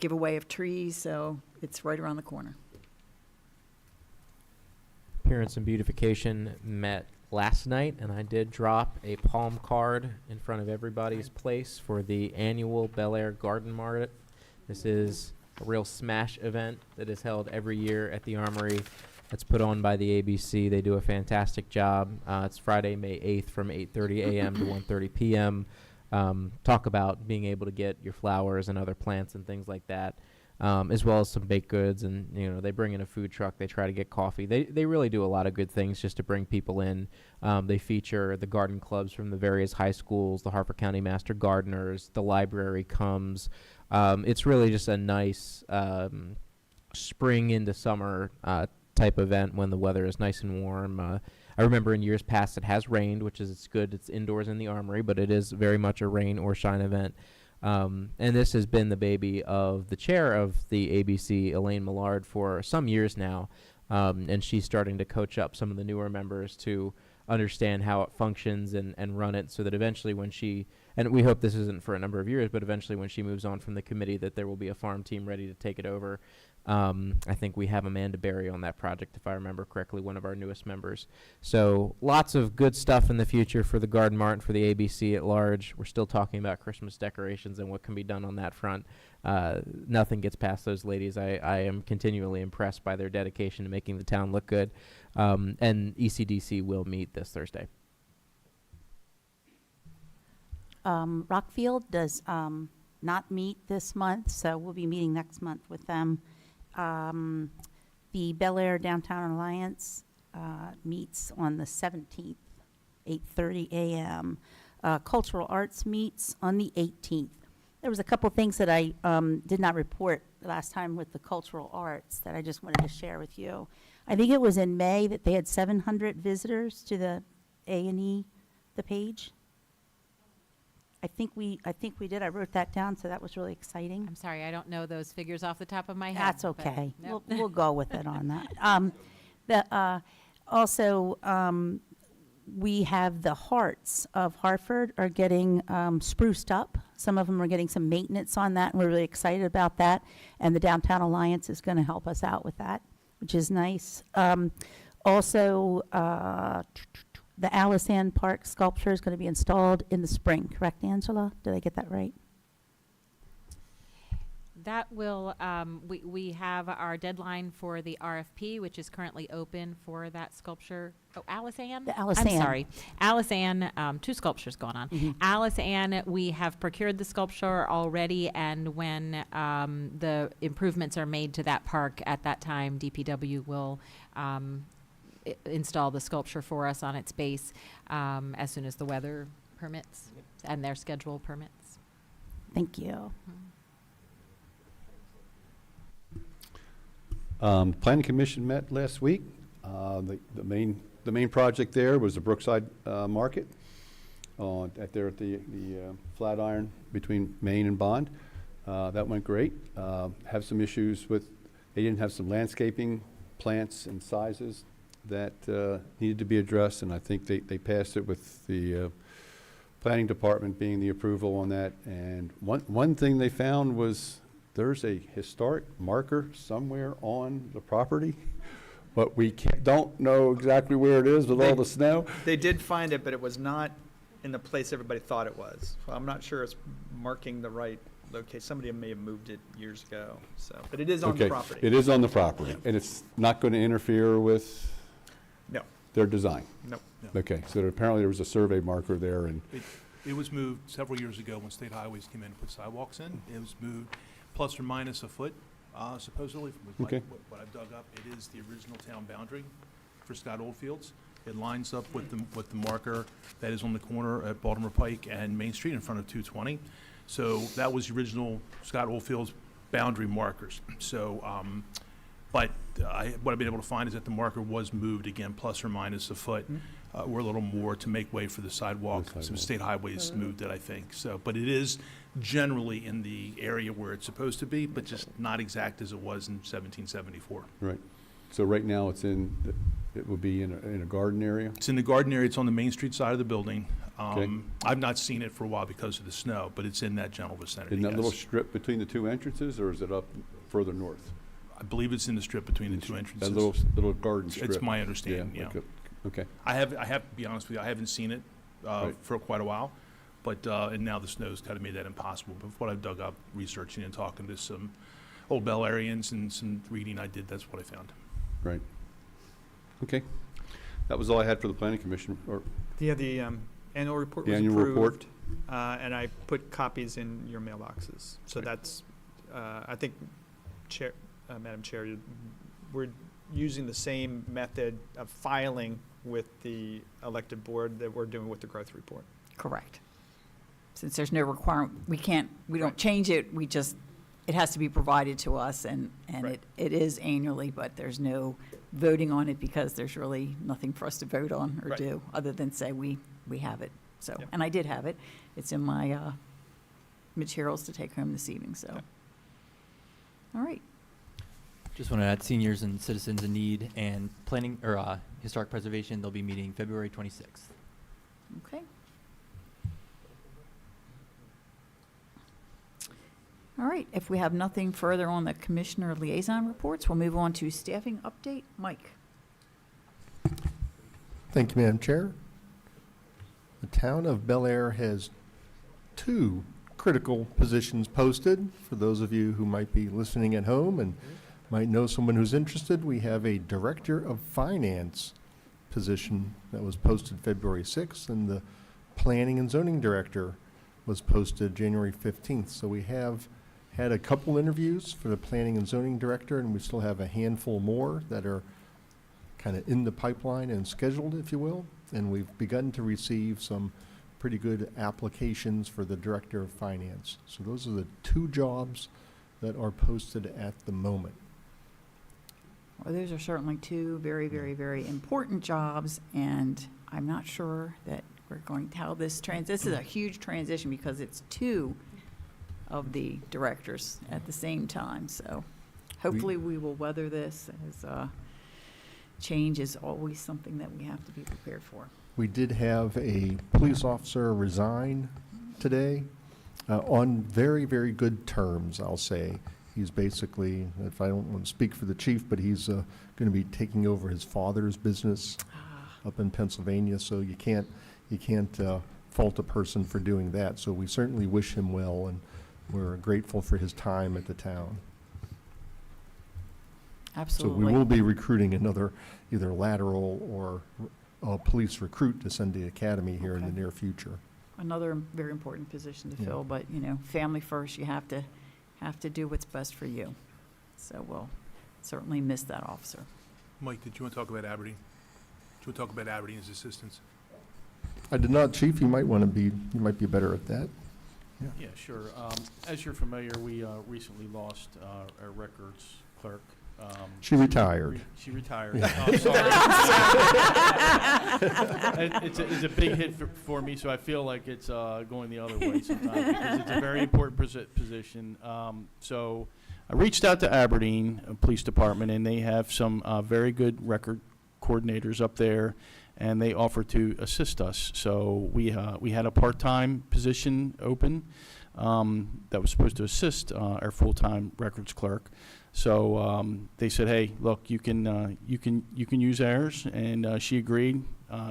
giveaway of trees, so it's right around the corner. Appearance and Beautification met last night, and I did drop a palm card in front of everybody's place for the annual Bel Air Garden Market. This is a real smash event that is held every year at the Armory. That's put on by the ABC. They do a fantastic job. It's Friday, May 8th from 8:30 a.m. to 1:30 p.m. Talk about being able to get your flowers and other plants and things like that. As well as some baked goods, and they bring in a food truck. They try to get coffee. They really do a lot of good things just to bring people in. They feature the garden clubs from the various high schools, the Harford County Master Gardeners. The library comes. It's really just a nice spring into summer type event when the weather is nice and warm. I remember in years past it has rained, which is it's good. It's indoors in the Armory, but it is very much a rain or shine event. And this has been the baby of the chair of the ABC, Elaine Millard, for some years now. And she's starting to coach up some of the newer members to understand how it functions and run it, so that eventually when she, and we hope this isn't for a number of years, but eventually when she moves on from the committee, that there will be a farm team ready to take it over. I think we have Amanda Berry on that project, if I remember correctly, one of our newest members. So lots of good stuff in the future for the Garden Mart and for the ABC at large. We're still talking about Christmas decorations and what can be done on that front. Nothing gets past those ladies. I am continually impressed by their dedication to making the town look good. And ECDC will meet this Thursday. Rockfield does not meet this month, so we'll be meeting next month with them. The Bel Air Downtown Alliance meets on the 17th, 8:30 a.m. Cultural Arts meets on the 18th. There was a couple things that I did not report last time with the Cultural Arts that I just wanted to share with you. I think it was in May that they had 700 visitors to the A&E, the page. I think we did. I wrote that down, so that was really exciting. I'm sorry, I don't know those figures off the top of my head. That's okay. but- Nope. We'll go with it on that. Also, we have the Hearts of Hartford are getting spruced up. Some of them are getting some maintenance on that, and we're really excited about that. And the Downtown Alliance is going to help us out with that, which is nice. Also, the Alice Ann Park sculpture is going to be installed in the spring, correct, Angela? Did I get that right? That will, we have our deadline for the RFP, which is currently open for that sculpture. Oh, Alice Ann? The Alice I'm Ann. sorry. Alice Ann, two sculptures going on. Mhm. Alice Ann, we have procured the sculpture already, and when the improvements are made to that park at that time, DPW will install the sculpture for us on its base as soon as the weather permits and their schedule permits. Thank you. Planning Commission met last week. The main project there was the Brookside Market at the Flatiron between Main and Bond. That went great. Have some issues with, they didn't have some landscaping plants and sizes that needed to be addressed, and I think they passed it with the planning department being the approval on that. And one thing they found was there's a historic marker somewhere on the property, but we don't know exactly where it is with all the snow. They did find it, but it was not in the place everybody thought it was. So I'm not sure it's marking the right location. Somebody may have moved it years ago, so, but it is on the property. It is on the property, and it's not going to interfere with No, their design. no. Okay, so apparently there was a survey marker there, and It was moved several years ago when State Highways came in and put sidewalks in. It was moved plus or minus a foot, supposedly, with Okay. what I've dug up. It is the original town boundary for Scott Oldfields. It lines up with the marker that is on the corner at Baltimore Pike and Main Street in front of 220. So that was the original Scott Oldfields boundary markers. So, but what I've been able to find is that the marker was moved again, plus or minus a foot, or a little more to make way for the sidewalk. Some state highways moved it, I think. So, but it is generally in the area where it's supposed to be, but just not exact as it was in 1774. right. So right now it would be in a garden area? It's in the garden area. It's on the Main Street side of the building. Okay. I've not seen it for a while because of the snow, but it's in that general vicinity. In that little yes. strip between the two entrances, or is it up further north? I believe it's in the strip between the two entrances. That little garden strip? It's my understanding, yeah. Okay. I have to be honest with you, I haven't seen it Right. for quite a while, but, and now the snow's kind of made that impossible. But what I've dug up, researching and talking to some old Bel Arians and some reading I did, that's what I found. Right. Okay. That was all I had for the planning commission, or Yeah, the annual report the was annual report? approved, and I put copies in your mailboxes. So that's, I think, Chair, Madam Chair, we're using the same method of filing with the elected board that we're doing with the growth report. Correct. Since there's no requirement, we don't change it, it has to be provided to us, and Right. it is annually, but there's no voting on it because there's really nothing for us to vote on or Right. do, other than say we have it. So, Yep. and I did have it. It's in my materials to take home this evening, so. Yep. All right. Just want to add seniors and citizens in need and planning, or historic preservation, they'll be meeting February 26th. Okay. All right, if we have nothing further on the commissioner liaison reports, we'll move on to staffing update. Mike? Thank you, Madam Chair. The town of Bel Air has 2 critical positions posted. For those of you who might be listening at home and might know someone who's interested, we have a Director of Finance position that was posted February 6th, and the Planning and Zoning Director was posted January 15th. So we have had a couple interviews for the Planning and Zoning Director, and we still have a handful more that are kind of in the pipeline and scheduled, if you will. And we've begun to receive some pretty good applications for the Director of Finance. So those are the 2 jobs that are posted at the moment. Well, those are certainly 2 very, very, very important jobs, and I'm not sure that we're going to, how this is a huge transition because it's 2 of the directors at the same time, so hopefully we will weather this, as change is always something that we have to be prepared for. We did have a police officer resign today on very, very good terms, I'll say. He's basically, if I don't want to speak for the chief, but he's going to be taking over his father's business up in Pennsylvania, so you can't fault a person for doing that. So we certainly wish him well, and we're grateful for his time at the town. Absolutely. So we will be recruiting another either lateral or police recruit to send to the academy here in the Okay. near future. Another very important position to Yeah. fill, but, family first, you have to do what's best for you. So we'll certainly miss that officer. Mike, did you want to talk about Aberdeen? Do you want to talk about Aberdeen's assistance? I did not, Chief. You might be better at that. Yeah, sure. As you're familiar, we recently lost our records clerk. She retired. She retired. Yeah. Oh, sorry. It's a big hit for me, so I feel like it's going the other way sometimes because it's a very important position. So I reached out to Aberdeen Police Department, and they have some very good record coordinators up there, and they offered to assist us. So we had a part-time position open that was supposed to assist our full-time records clerk. So they said, "Hey, look, you can use ours," and she agreed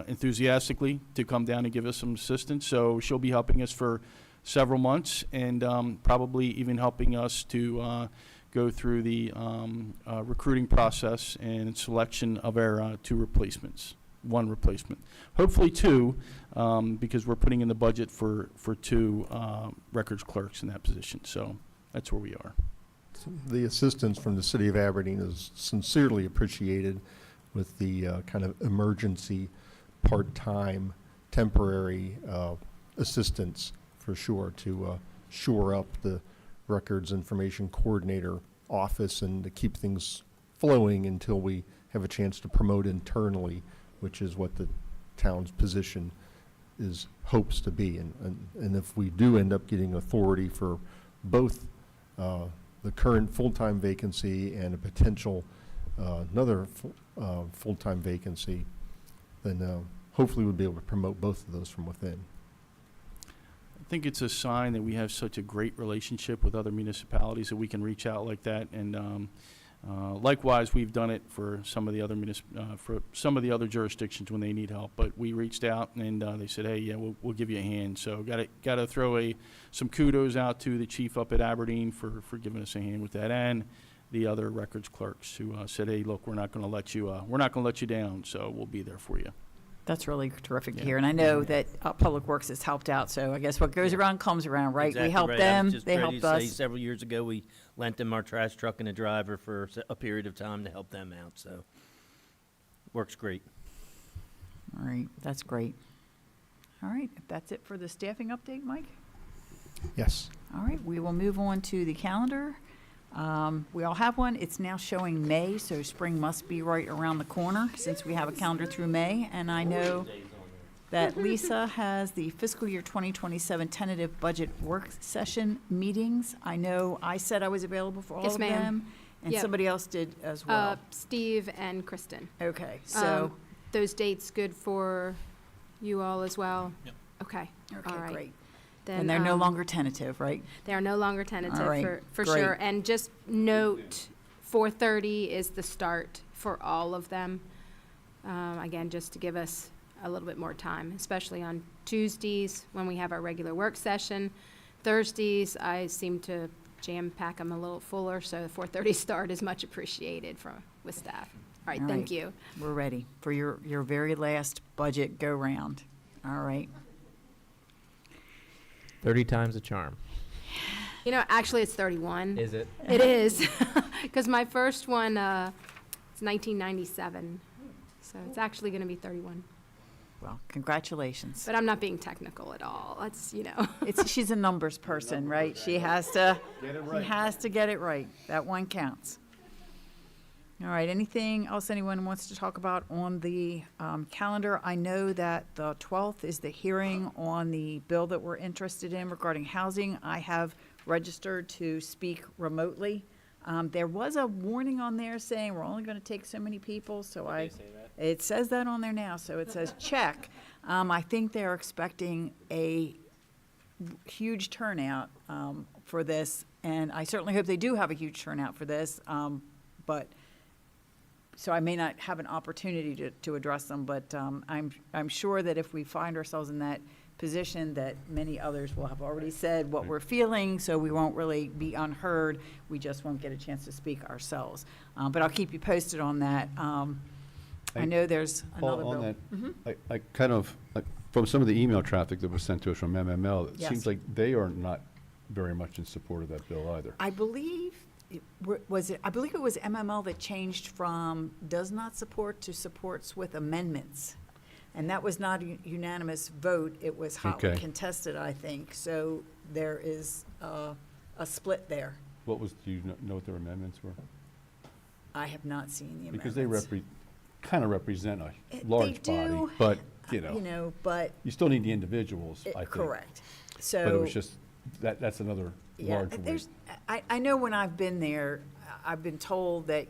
enthusiastically to come down and give us some assistance. So she'll be helping us for several months, and probably even helping us to go through the recruiting process and selection of our one replacement. Hopefully two, because we're putting in the budget for two records clerks in that position. So that's where we are. The assistance from the city of Aberdeen is sincerely appreciated with the kind of emergency, part-time, temporary assistance for sure to shore up the records information coordinator office and to keep things flowing until we have a chance to promote internally, which is what the town's position hopes to be. And if we do end up getting authority for both the current full-time vacancy and a potential another full-time vacancy, then hopefully we'll be able to promote both of those from within. I think it's a sign that we have such a great relationship with other municipalities that we can reach out like that. And likewise, we've done it for some of the other jurisdictions when they need help. But we reached out and they said, "Hey, yeah, we'll give you a hand." So got to throw some kudos out to the chief up at Aberdeen for giving us a hand with that, and the other records clerks who said, "Hey, look, we're not going to let you down. So we'll be there for you." That's really terrific to Yeah. hear. And I know that Public Works has helped out, so I guess what goes around comes around, right? We Exactly helped right. I was them, just they ready helped to say, us. several years ago, we lent them our trash truck and a driver for a period of time to help them out, so works great. All right, that's great. All right, if that's it for the staffing update, Mike? Yes. All right, we will move on to the calendar. We all have one. It's now showing May, so spring must be right around the corner since we have a calendar through May. And I know that Lisa has the fiscal year 2027 tentative budget work session meetings. I know I said I was available for all Yes, of ma'am. them, and Yep. somebody else did as well. Steve and Kristen. Okay, so, Those dates good for you all as well? Yep. Okay, all okay, right. great. Then, And they're no longer tentative, right? They are no longer tentative All right, for great. sure. And just note, 4:30 is the start for all of them. Again, just to give us a little bit more time, especially on Tuesdays when we have our regular work session. Thursdays, I seem to jam-pack them a little fuller, so the 4:30 start is much appreciated with staff. All right, All thank right. you. We're ready for your very last budget go-round. All right. 30 times a charm. You know, actually, it's 31. Is it? It is, because my first one, it's 1997, so it's actually going to be 31. Well, congratulations. But I'm not being technical at all. That's, you know. She's a numbers person, right? She has to get it right. That one counts. All right, anything else anyone wants to talk about on the calendar? I know that the 12th is the hearing on the bill that we're interested in regarding housing. I have registered to speak remotely. There was a warning on there saying we're only going to take so many people, so it says that on there now, so it says check. I think they're expecting a huge turnout for this, and I certainly hope they do have a huge turnout for this, so I may not have an opportunity to address them, but I'm sure that if we find ourselves in that position, that many others will have already said what we're feeling, so we won't really be unheard. We just won't get a chance to speak ourselves. But I'll keep you posted on that. I know there's another bill. On that, Mhm. I kind of, from some of the email traffic that was sent to us from MML, it Yes. seems like they are not very much in support of that bill either. I believe, I believe it was MML that changed from does not support to supports with amendments. And that was not a unanimous vote. It was hotly Okay. contested, I think. So there is a split there. What was, do you know what their amendments were? I have not seen the amendments. Because they kind of represent a They large body, do, but, but. you still need the individuals, I think. Correct. But it So, was just, that's another yeah, large weight. I know when I've been there, I've been told that,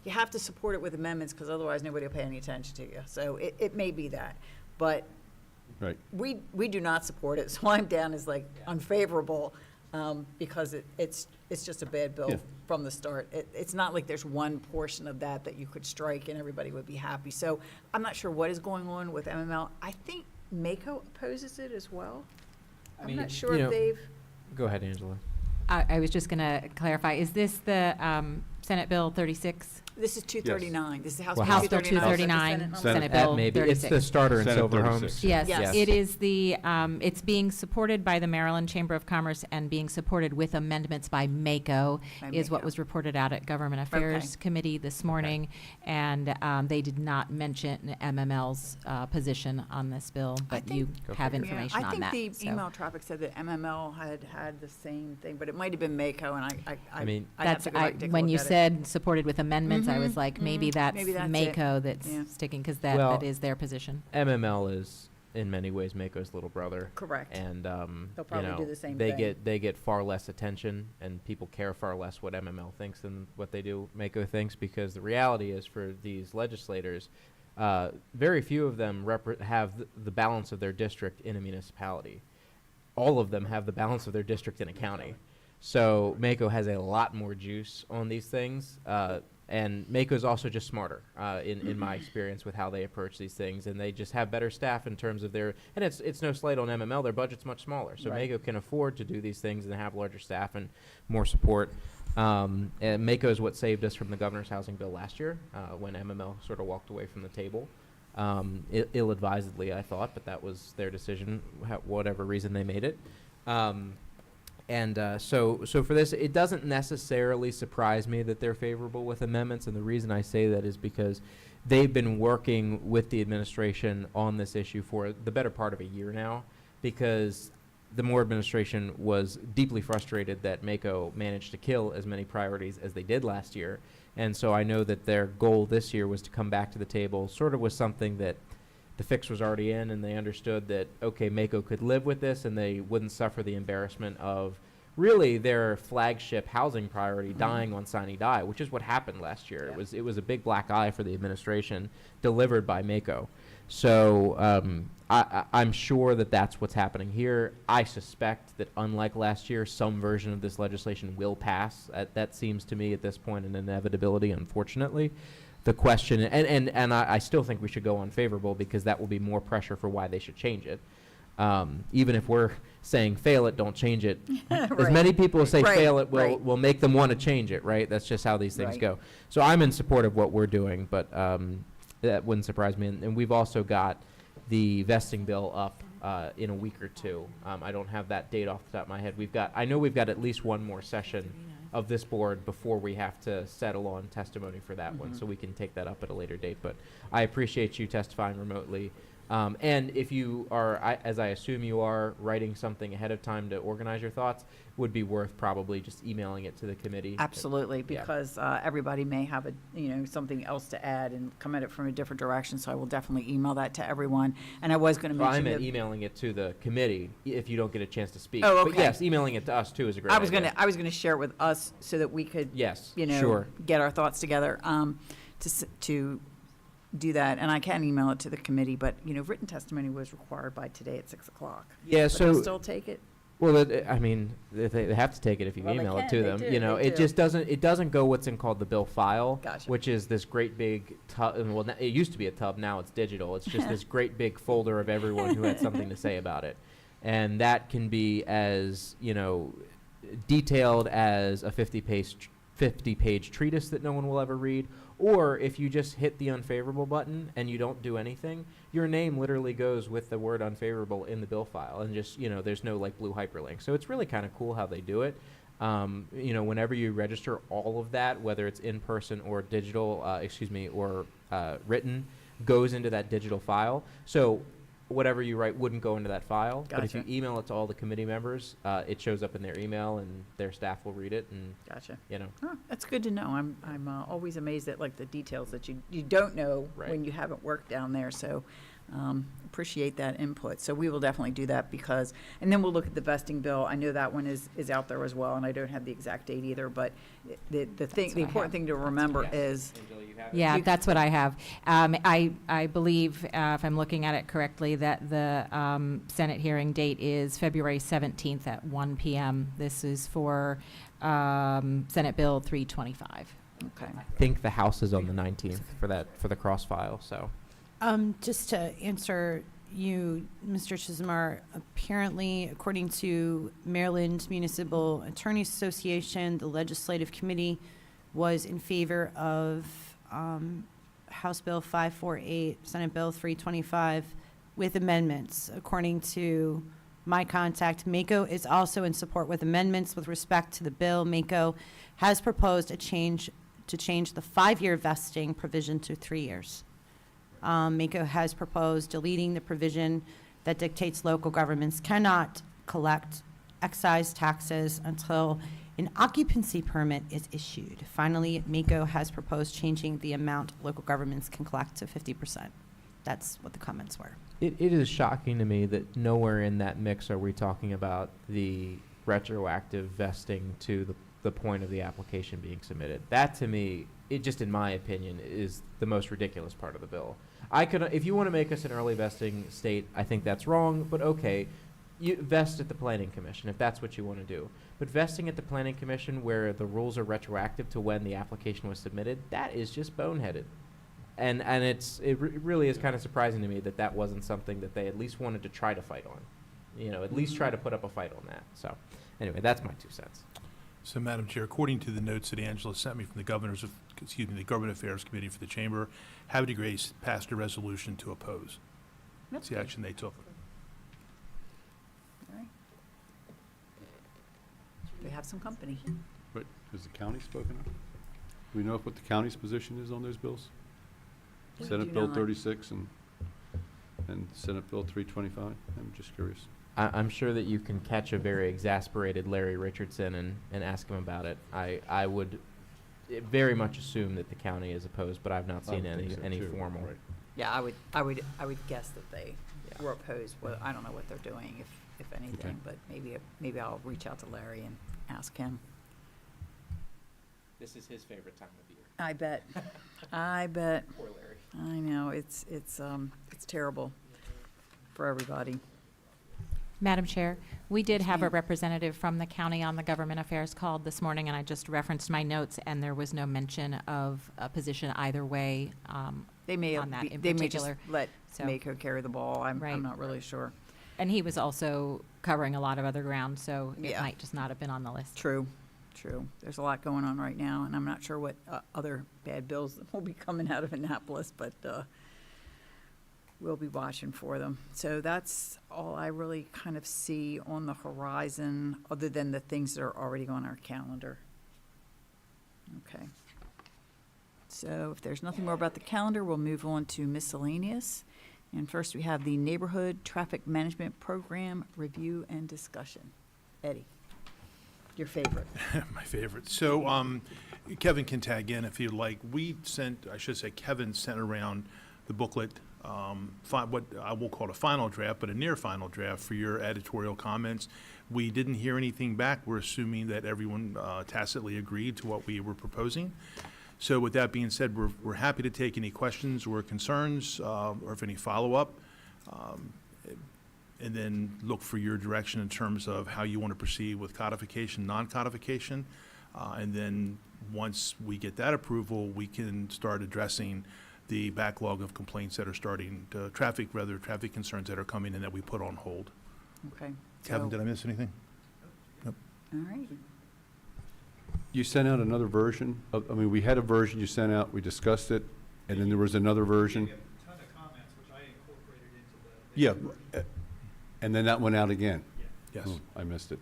you have to support it with amendments, because otherwise nobody will pay any attention to you. So it may be that. But Right. we do not support it, so I'm down as like unfavorable, because it's just a bad bill Yeah. from the start. It's not like there's one portion of that you could strike and everybody would be happy. So I'm not sure what is going on with MML. I think Mako opposes it as well. I'm mean, not sure you if know, they've, Go ahead, Angela. I was just going to clarify, is this the Senate Bill 36? this is 239. This is House Well, Bill House Bill 239. 239, Senate Senate Bill Maybe, it's 36. the starter in Senate Silver 36. Homes. Yes, Yes. it is the, it's being supported by the Maryland Chamber of Commerce and being supported with amendments by MACO, By is what MACO. was reported out at Government Affairs Committee this morning. And they did not mention MML's position on this bill, I but you Go have figure. information on that. I think the so. email traffic said that MML had the same thing, but it might have been Mako, and I mean, I'd have That's, to go back and take a when look you at it. said supported with amendments, I was Mhm, like, maybe mhm. that's Maybe that's it. MACO that's Yeah. sticking, because that Well, is their position. MML is in many ways Mako's little brother. Correct. And They'll you probably know, do the same they thing. get far less attention, and people care far less what MML thinks than what they do Mako thinks, because the reality is, for these legislators, very few of them have the balance of their district in a municipality. All of them have the balance of their district in a county. So Mako has a lot more juice on these things. And Mako is also just smarter, in my experience, with how they approach these things, and they just have better staff in terms of their. And it's no slight on MML; their budget's much smaller, so Right. Mako can afford to do these things and have larger staff and more support. And Mako is what saved us from the governor's housing bill last year, when MML sort of walked away from the table, ill-advisedly, I thought, but that was their decision, whatever reason they made it. So for this, it doesn't necessarily surprise me that they're favorable with amendments, and the reason I say that is because they've been working with the administration on this issue for the better part of a year now, because the Moore administration was deeply frustrated that Mako managed to kill as many priorities as they did last year. And so I know that their goal this year was to come back to the table sort of with something that the fix was already in, and they understood that, okay, Mako could live with this, and they wouldn't suffer the embarrassment of really their flagship housing priority dying on sine die, which is what happened last year. Yeah. It was a big black eye for the administration, delivered by Mako. So I'm sure that that's what's happening here. I suspect that, unlike last year, some version of this legislation will pass. That seems to me at this point an inevitability, unfortunately. The question, and I still think we should go unfavorable, because that will be more pressure for why they should change it. Even if we're saying fail it, don't change it. As Right. many people say Right, fail it, right. will make them want to change it, right? That's just how these things Right. go. So I'm in support of what we're doing, but that wouldn't surprise me. And we've also got the vesting bill up in a week or two. I don't have that date off the top of my head. I know we've got at least one more session of this board before we have to settle on testimony for that one, Mhm. so we can take that up at a later date. But I appreciate you testifying remotely. And if you are, as I assume you are, writing something ahead of time to organize your thoughts, would be worth probably just emailing it to the committee. Absolutely, Yeah. because everybody may have something else to add and come at it from a different direction, so I will definitely email that to everyone. And I was going to Well, I mention. meant the- emailing it to the committee if you don't get a chance to speak. Oh, But okay. yes, emailing it to us too is a great I was idea. gonna share it with us so that we could, Yes, sure, get our thoughts together, to do that. And I can email it to the committee, but, written testimony was required by today at 6:00. Yeah, But they'll so, still take it? well, I mean, they have to take it if you Well, they email it can, to they them. do, It do. just doesn't go what's in called the bill file, Gotcha. which is this great big tub. Well, it used to be a tub, now it's digital. It's just this great big folder of everyone who had something to say about it. And that can be as, detailed as a 50-page treatise that no one will ever read, or if you just hit the unfavorable button and you don't do anything, your name literally goes with the word unfavorable in the bill file, and just, there's no like blue hyperlink. So it's really kind of cool how they do it. Whenever you register, all of that, whether it's in person or digital, or written, goes into that digital file. So whatever you write wouldn't go into that file. But if you Gotcha. email it to all the committee members, it shows up in their email, and their staff will read it, and Gotcha. you know. Huh, that's good to know. I'm always amazed at like the details that you don't know Right. when you haven't worked down there. So appreciate that input. So we will definitely do that because, and then we'll look at the vesting bill. I know that one is out there as well, and I don't have the exact date either, but the thing, the important thing to remember is, Yeah, You- that's what I have. I believe, if I'm looking at it correctly, that the Senate hearing date is February 17th at 1 PM. This is for Senate Bill 325. okay. I think the House is on the 19th for the cross file, so. Just to answer you, Mr. Chisholm, apparently, according to Maryland Municipal Attorneys Association, the Legislative Committee was in favor of House Bill 548, Senate Bill 325, with amendments. According to my contact, MACO is also in support with amendments with respect to the bill. MACO has proposed a change to change the 5-year vesting provision to 3 years. MACO has proposed deleting the provision that dictates local governments cannot collect excise taxes until an occupancy permit is issued. Finally, MACO has proposed changing the amount local governments can collect to 50%. That's what the comments were. It is shocking to me that nowhere in that mix are we talking about the retroactive vesting to the point of the application being submitted. That, to me, it just in my opinion, is the most ridiculous part of the bill. If you want to make us an early vesting state, I think that's wrong, but okay, you vest at the Planning Commission if that's what you want to do. But vesting at the Planning Commission where the rules are retroactive to when the application was submitted, that is just boneheaded. And it really is kind of surprising to me that that wasn't something that they at least wanted to try to fight on. You know, at least try to put up a fight on that. So anyway, that's my 2 cents. So, Madam Chair, according to the notes that Angela sent me from the the Government Affairs Committee for the Chamber, Havre de Grace passed a resolution to oppose. That's the action they took. All right. We have some company. But has the county spoken up? Do we know what the county's position is on those bills? We Senate do Bill not. 36 and Senate Bill 325? I'm just curious. I'm sure that you can catch a very exasperated Larry Richardson and ask him about it. I would very much assume that the county is opposed, but I've not I seen would think so, any too. formal. Right. Yeah, I would guess that they were opposed. Well, I don't know what they're doing, if anything, but maybe I'll reach out to Larry and ask him. This is his favorite time of year. I bet. I bet. Poor Larry. I know, it's terrible for everybody. Madam Chair, we did have a representative from the county on the Government Affairs call this morning, and I just referenced my notes, and there was no mention of a position either way They may on that in they may just particular. let So- Mako carry the ball. I'm Right. not really sure. And he was also covering a lot of other ground, so it Yeah. might just not have been on the list. True. There's a lot going on right now, and I'm not sure what other bad bills will be coming out of Annapolis, but we'll be watching for them. So that's all I really kind of see on the horizon, other than the things that are already on our calendar. Okay. So if there's nothing more about the calendar, we'll move on to miscellaneous. And first, we have the Neighborhood Traffic Management Program Review and Discussion. Eddie, your favorite. My favorite. So, Kevin can tag in if you'd like. Kevin sent around the booklet, what I will call a final draft, but a near final draft for your editorial comments. We didn't hear anything back. We're assuming that everyone tacitly agreed to what we were proposing. So with that being said, we're happy to take any questions or concerns, or if any follow-up, and then look for your direction in terms of how you want to proceed with codification, non-codification. And then once we get that approval, we can start addressing the backlog of complaints that are starting, traffic concerns that are coming in that we put on hold. Okay. Kevin, So- did I miss anything? All right. You sent out another version we had a version you sent out, we discussed it, and then there was another version. ton of comments, which I incorporated into Yeah, and then that went out again. Yes. Oh, I missed it.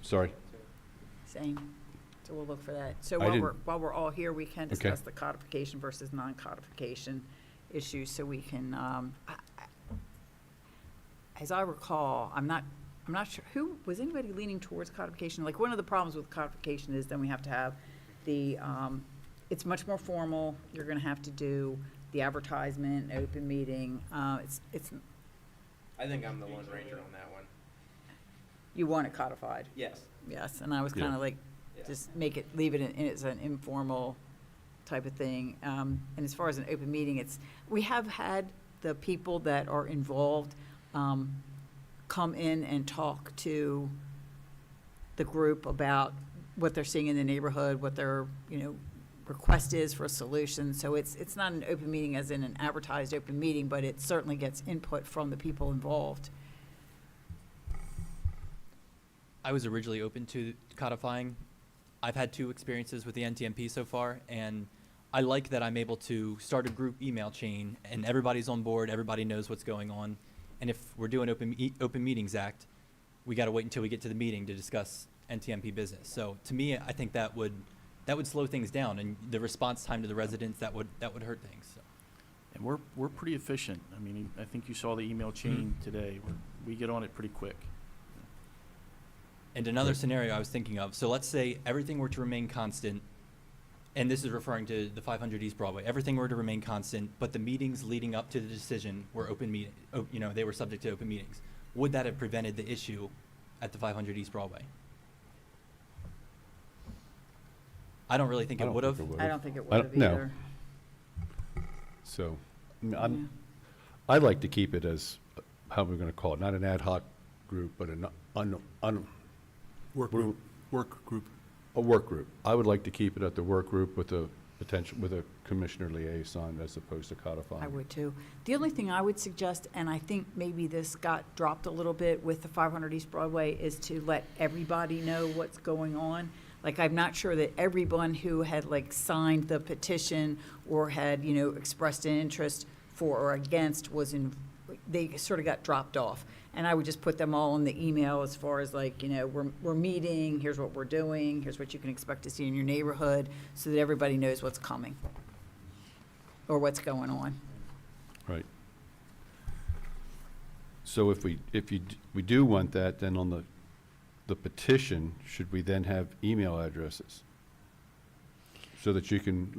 Sorry. Same. So we'll look for that. So I while we're all here, we can Okay. discuss the codification versus non-codification issues, so we can, as I recall, I'm not sure, was anybody leaning towards codification? Like, one of the problems with codification is then we have to have it's much more formal. You're gonna have to do the advertisement, open meeting, it's, I think I'm the Lone Ranger on that one. you want it codified. Yes. Yes, and I was Yeah. kind of like, Yeah. just leave it as an informal type of thing. And as far as an open meeting, we have had the people that are involved come in and talk to the group about what they're seeing in the neighborhood, what their, request is for a solution. So it's not an open meeting as in an advertised open meeting, but it certainly gets input from the people involved. I was originally open to codifying. I've had 2 experiences with the NTMP so far, and I like that I'm able to start a group email chain, and everybody's on board, everybody knows what's going on. And if we're doing Open Meetings Act, we got to wait until we get to the meeting to discuss NTMP business. So to me, I think that would slow things down, and the response time to the residents, that would hurt things. So. And we're pretty efficient. I mean, I think you saw the email chain today. We get on it pretty quick. And another scenario I was thinking of, so let's say everything were to remain constant, and this is referring to the 500 East Broadway, everything were to remain constant, but the meetings leading up to the decision were they were subject to open meetings. Would that have prevented the issue at the 500 East Broadway? I don't really think it would have. I don't think it would I have don't- no. either. So, I mean, Yeah. I'd like to keep it as, how we're gonna call it, not an ad hoc group, but Work group. a work group. I would like to keep it at the work group with a commissioner liaison as opposed to codifying. I would too. The only thing I would suggest, and I think maybe this got dropped a little bit with the 500 East Broadway, is to let everybody know what's going on. Like, I'm not sure that everyone who had signed the petition or had, expressed an interest for or against they sort of got dropped off. And I would just put them all in the email as far as we're meeting, here's what we're doing, here's what you can expect to see in your neighborhood, so that everybody knows what's coming or what's going on. Right. So if we do want that, then on the petition, should we then have email addresses? So that you can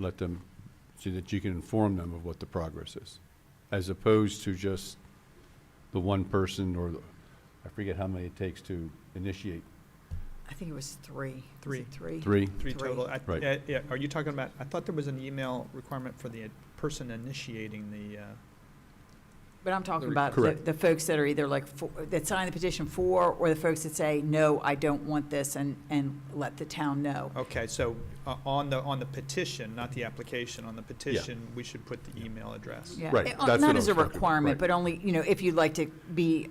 inform them of what the progress is, as opposed to just the one person I forget how many it takes to initiate. I think it was 3. Three. Was it 3? 3? 3 total. Right. Yeah, are you talking about, I thought there was an email requirement for the person initiating the, But I'm talking about Correct. the folks that are either that sign the petition for, or the folks that say, no, I don't want this, and let the town know. okay, so on the petition, not the application, on the petition, we should put the email address. Yeah. Right, Not that's what I as a was talking about, requirement, right. but only, if you'd like to be,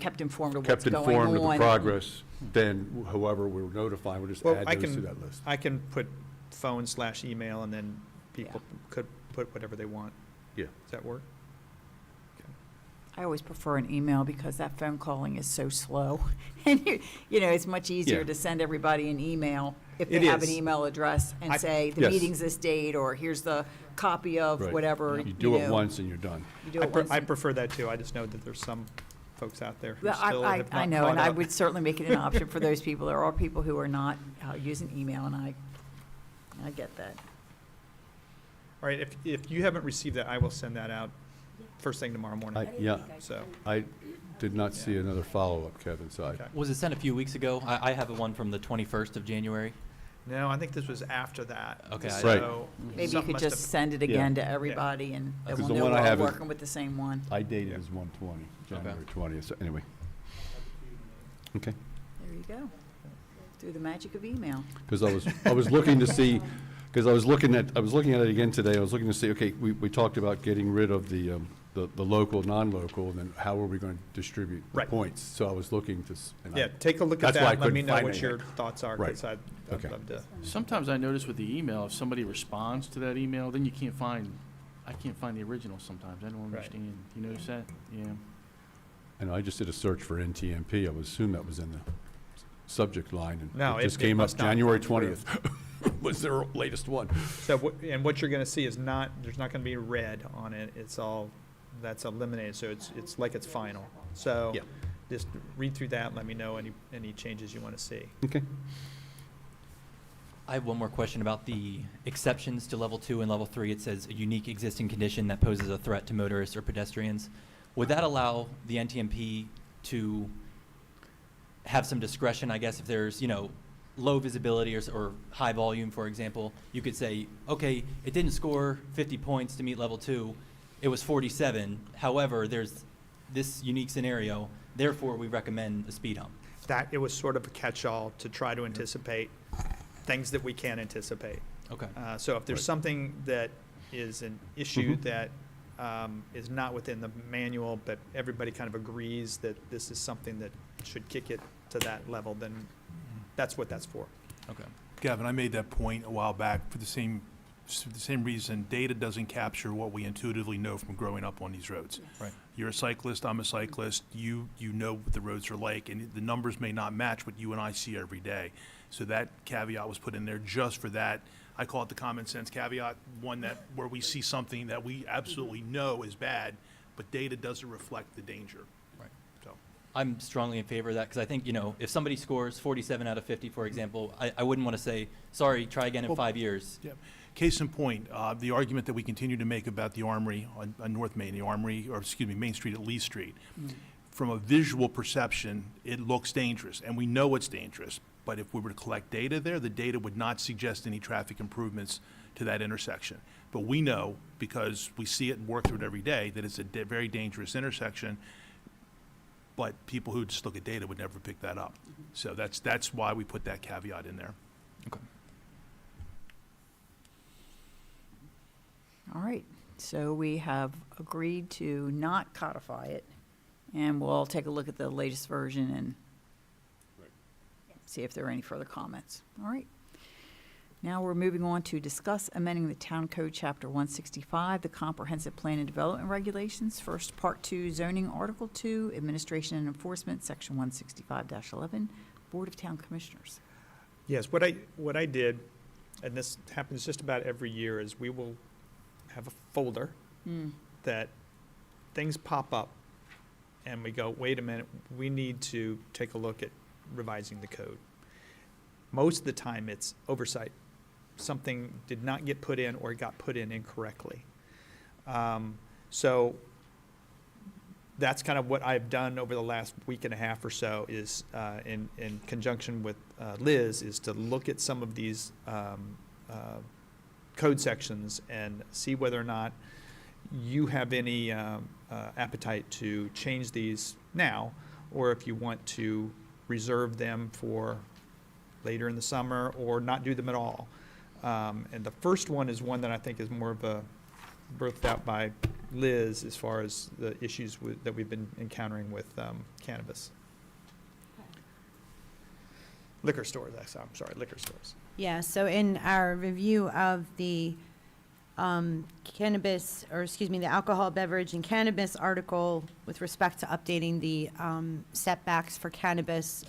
kept informed of what's Kept going on. informed of the progress, then whoever we're notifying, we'll just Well, add I those to can, that list. I can put phone/email, and then people could put whatever they want. Yeah. Does that work? I always prefer an email because that phone calling is so slow. And, it's much easier Yeah. to send everybody an email if they It have an is. email address and I- say, the Yes. meeting's this date, or here's the copy of Right. whatever, You do it once and you're done. You do it once. I prefer that too. I just know that there's some folks out there who Well, still have I not know, caught and I up. would certainly make it an option for those people. There are people who are not using email, and I get that. All right, if you haven't received that, I will send that out first thing tomorrow morning. So, I did not see another follow-up, Kevin, so okay. Was it sent a few weeks ago? I have one from the 21st of January. No, I think this was after that. Okay. Right. So Maybe you something could must just have- send it again to everybody, and Because we'll the know one we're I all have is- working with the same one. I dated as 1/20, January 20th, so anyway. Okay. There you go. Through the magic of email. Because I was looking to see, because I was looking at it again today, I was looking to see, okay, we talked about getting rid of the local, non-local, and then how are we going to distribute the Right. points? So I was looking to, Yeah, take a look at That's why I that. Let me couldn't know find what your anything. thoughts are, Right. because I'd Okay. love to. Sometimes I notice with the email, if somebody responds to that email, then I can't find the original sometimes. I don't Right. understand. You notice that? Yeah. and I just did a search for NTMP, I would assume that was in the subject line, and No, it just it came up must not January come through. 20th. Was their latest one. So, and what you're gonna see is there's not gonna be red on it. It's all, that's eliminated, so it's like it's final. So, Yeah. just read through that and let me know any changes you wanna see. Okay. I have one more question about the exceptions to level 2 and level 3. It says a unique existing condition that poses a threat to motorists or pedestrians. Would that allow the NTMP to have some discretion, I guess, if there's, low visibility or high volume, for example? You could say, okay, it didn't score 50 points to meet level 2. It was 47. However, there's this unique scenario. Therefore, we recommend a speed hump. That, it was sort of a catch-all to try to anticipate things that we can't anticipate. Okay. So if there's something that is an issue that is not within the manual, but everybody kind of agrees that this is something that should kick it to that level, then that's what that's for. Okay. Gavin, I made that point a while back for the same reason. Data doesn't capture what we intuitively know from growing up on these roads. Right. You're a cyclist, I'm a cyclist, you know what the roads are like, and the numbers may not match what you and I see every day. So that caveat was put in there just for that. I call it the common sense caveat, one that where we see something that we absolutely know is bad, but data doesn't reflect the danger. Right. So. I'm strongly in favor of that because I think, if somebody scores 47 out of 50, for example, I wouldn't want to say, sorry, try again in 5 years. Yeah. Case in point, the argument that we continue to make about the Armory on North Main, Main Street at Lee Street. From a visual perception, it looks dangerous, and we know it's dangerous. But if we were to collect data there, the data would not suggest any traffic improvements to that intersection. But we know, because we see it and work through it every day, that it's a very dangerous intersection. But people who just look at data would never pick that up. So that's why we put that caveat in there. Okay. All right, so we have agreed to not codify it, and we'll take a look at the latest version and see if there are any further comments. All right. Now we're moving on to discuss amending the Town Code Chapter 165, the Comprehensive Plan and Development Regulations. First, Part 2, Zoning, Article 2, Administration and Enforcement, Section 165-11, Board of Town Commissioners. Yes, what I did, and this happens just about every year, is we will have a folder that things pop up and we go, wait a minute, we need to take a look at revising the code. Most of the time it's oversight. Something did not get put in or got put in incorrectly. So that's kind of what I've done over the last week and a half or so is in conjunction with Liz is to look at some of these code sections and see whether or not you have any appetite to change these now, or if you want to reserve them for later in the summer or not do them at all. And the first one is one that I think is more of a birthed out by Liz as far as the issues that we've been encountering with cannabis. Liquor stores, liquor stores. Yeah, so in our review of the cannabis, or excuse me, the alcohol, beverage, and cannabis article with respect to updating the setbacks for cannabis,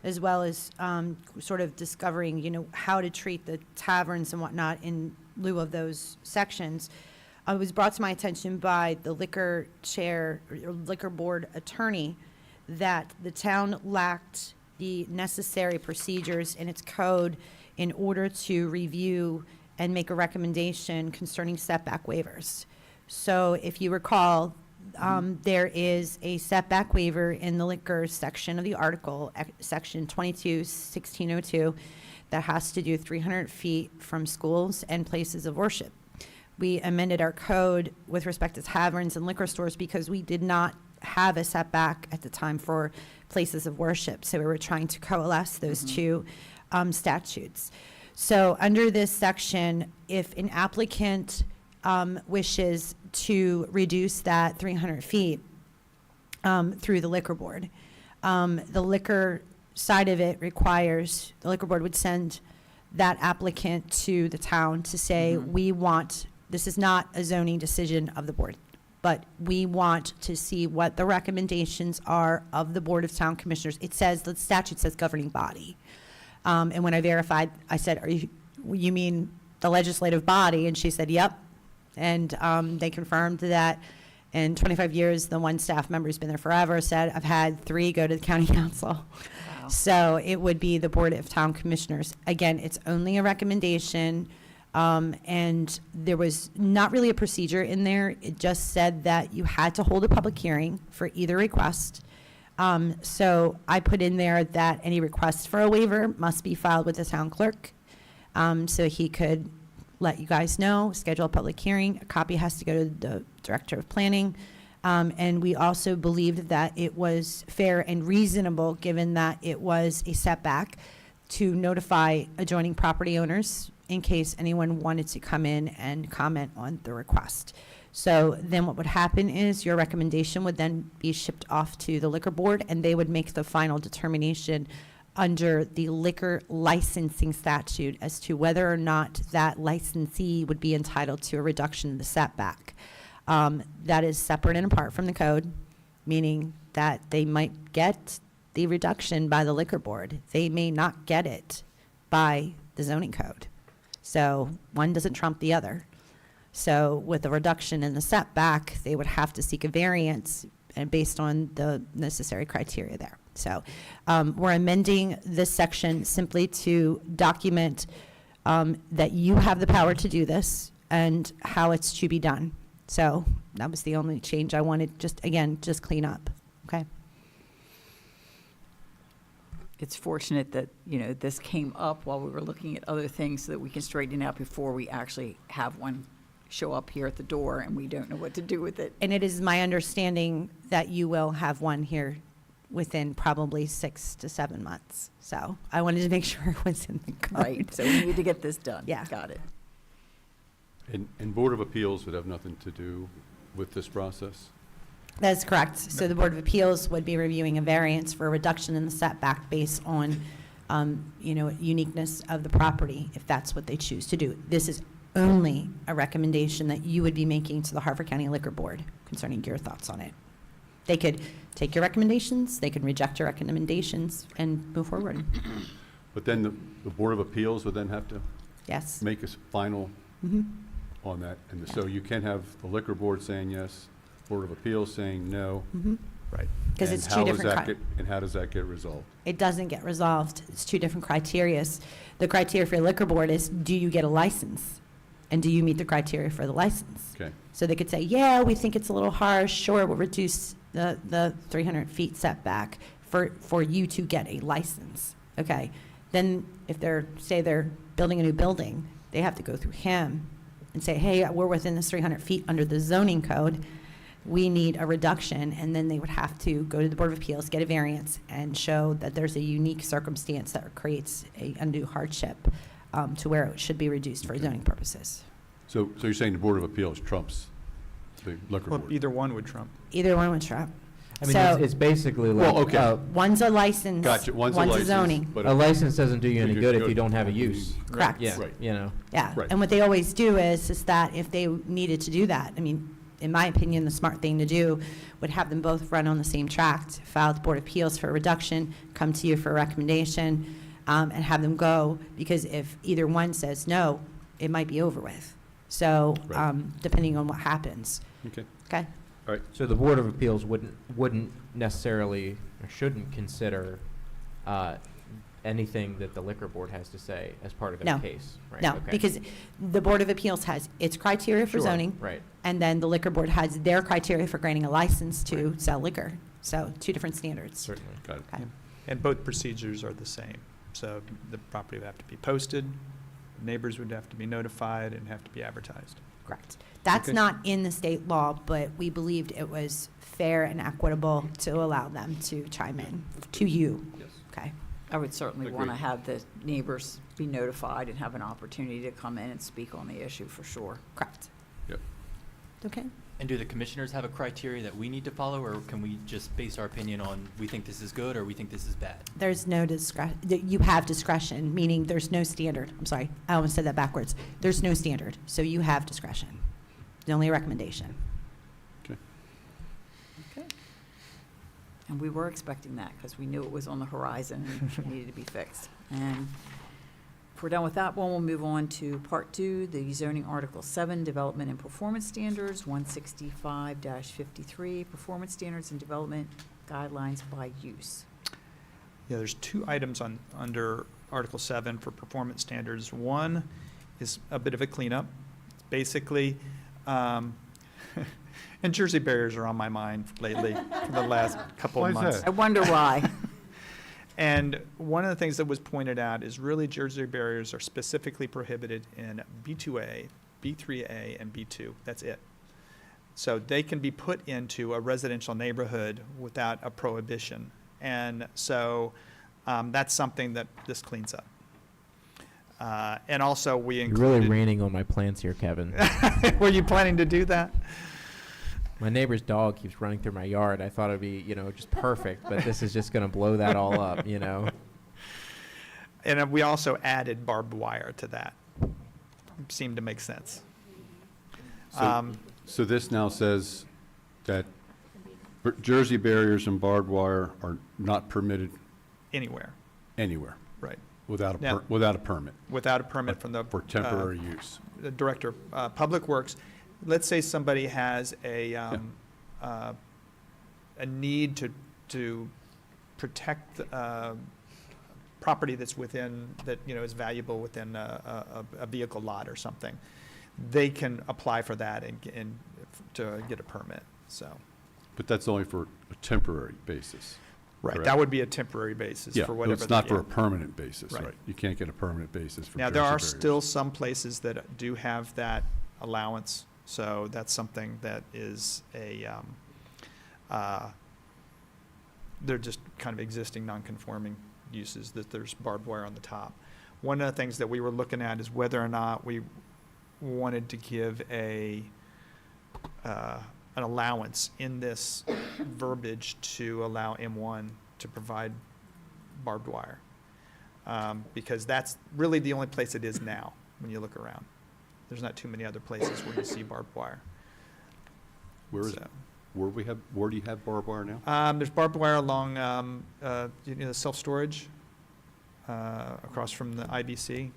as well as sort of discovering, how to treat the taverns and whatnot in lieu of those sections, it was brought to my attention by the liquor chair, or liquor board attorney, that the town lacked the necessary procedures in its code in order to review and make a recommendation concerning setback waivers. So if you recall, there is a setback waiver in the liquor section of the article, section 22-1602, that has to do 300 feet from schools and places of worship. We amended our code with respect to taverns and liquor stores because we did not have a setback at the time for places of worship. So we were trying to coalesce those two statutes. So under this section, if an applicant wishes to reduce that 300 feet through the liquor board, the liquor side of it requires, the liquor board would send that applicant to the town to say, we want, this is not a zoning decision of the board, but we want to see what the recommendations are of the Board of Town Commissioners. It says, the statute says governing body. And when I verified, I said, you mean the legislative body? And she said, yep. And they confirmed that in 25 years, the one staff member who's been there forever said, I've had 3 go to the county council. Wow. So it would be the Board of Town Commissioners. Again, it's only a recommendation, and there was not really a procedure in there. It just said that you had to hold a public hearing for either request. So I put in there that any request for a waiver must be filed with the town clerk, so he could let you guys know, schedule a public hearing. A copy has to go to the Director of Planning. And we also believed that it was fair and reasonable, given that it was a setback, to notify adjoining property owners in case anyone wanted to come in and comment on the request. So then what would happen is your recommendation would then be shipped off to the liquor board, and they would make the final determination under the liquor licensing statute as to whether or not that licensee would be entitled to a reduction in the setback. That is separate and apart from the code, meaning that they might get the reduction by the liquor board. They may not get it by the zoning code. So one doesn't trump the other. So with a reduction in the setback, they would have to seek a variance and based on the necessary criteria there. So we're amending this section simply to document that you have the power to do this and how it's to be done. So that was the only change I wanted, just clean up, okay? It's fortunate that, this came up while we were looking at other things so that we can straighten it out before we actually have one show up here at the door and we don't know what to do with it. And it is my understanding that you will have one here within probably 6 to 7 months. So I wanted to make sure it was in the code. Right, so we need to get this done. Yeah. Got it. And Board of Appeals would have nothing to do with this process? That's correct. So the Board of Appeals would be reviewing a variance for a reduction in the setback based on, uniqueness of the property, if that's what they choose to do. This is only a recommendation that you would be making to the Harford County Liquor Board concerning your thoughts on it. They could take your recommendations, they could reject your recommendations, and move forward. But then the Board of Appeals would then have to Yes. make a final Mhm. on that. And so you can have the liquor board saying yes, Board of Appeals saying no. Mhm. Right. Because And it's how two does different. that and how does that get resolved? It doesn't get resolved. It's two different criterias. The criteria for your liquor board is, do you get a license? And do you meet the criteria for the license? Okay. So they could say, yeah, we think it's a little harsh, sure, we'll reduce the 300 feet setback for you to get a license. Okay. Then if they're building a new building, they have to go through him and say, hey, we're within this 300 feet under the zoning code. We need a reduction, and then they would have to go to the Board of Appeals, get a variance, and show that there's a unique circumstance that creates a undue hardship to where it should be reduced for zoning purposes. So you're saying the Board of Appeals trumps the liquor Well, board? either one would trump. Either one would trump. I mean, So- it's basically like, Well, okay. One's a license. Gotcha, one's a One's a license. zoning. but a license doesn't do you So any you're good if good. you don't have a use. Correct. Yeah, Right. Yeah, Right. and what they always do is that if they needed to do that, I mean, in my opinion, the smart thing to do would have them both run on the same tract, file with the Board of Appeals for a reduction, come to you for a recommendation, and have them go, because if either one says no, it might be over with. So, Right. depending on what happens. Okay. Okay? All right. So the Board of Appeals wouldn't necessarily or shouldn't consider anything that the liquor board has to say as part of their No. case, right? No, Okay. because the Board of Appeals has its criteria for Sure, zoning, right. and then the liquor board has their criteria for granting a license to sell liquor. So, two different standards. Certainly. Got it. Okay. And both procedures are the same. So the property would have to be posted, neighbors would have to be notified, and have to be advertised. Correct. That's Okay. not in the state law, but we believed it was fair and equitable to allow them to chime in to you. Yes. Okay. I would certainly want to Agreed. have the neighbors be notified and have an opportunity to come in and speak on the issue for sure. Correct. Yep. Okay. And do the commissioners have a criteria that we need to follow, or can we just base our opinion on, we think this is good, or we think this is bad? There's no discretion. You have discretion, meaning there's no standard. I'm sorry. I almost said that backwards. There's no standard. So you have discretion. The only recommendation. Okay. Okay. And we were expecting that because we knew it was on the horizon and needed to be fixed. And if we're done with that one, we'll move on to Part 2, the zoning Article 7, Development and Performance Standards, 165-53, Performance Standards and Development Guidelines by Use. Yeah, there's two items under Article 7 for performance standards. One is a bit of a cleanup. Basically, and Jersey barriers are on my mind lately for the last couple Why of is months. that? I wonder why. And one of the things that was pointed out is really Jersey barriers are specifically prohibited in B2A, B3A, and B2. That's it. So they can be put into a residential neighborhood without a prohibition. And so that's something that this cleans up. And also we You're included. really raining on my plants here, Kevin. Were you planning to do that? My neighbor's dog keeps running through my yard. I thought it'd be, just perfect, but this is just going to blow that all up, And we also added barbed wire to that. Seemed to make sense. So this now says that Jersey barriers and barbed wire are not permitted Anywhere, anywhere right. without Now- without a permit Without a permit from the. for temporary use. The Director of Public Works. Let's say somebody has a need to protect property that's within, that, is valuable within a vehicle lot or something. They can apply for that and to get a permit, so. But that's only for a temporary basis. Right, Correct. that would be a temporary basis Yeah, for but whatever. it's not for yeah. a permanent basis, Right. right? You can't get a permanent basis for Now, Jersey there are barriers. still some places that do have that allowance, so that's something that is they're just kind of existing non-conforming uses, that there's barbed wire on the top. One of the things that we were looking at is whether or not we wanted to give an allowance in this verbiage to allow M1 to provide barbed wire. Because that's really the only place it is now, when you look around. There's not too many other places where you see barbed wire. Where is So, it? Where do you have barbed wire now? There's barbed wire along, the self-storage, across from the IBC.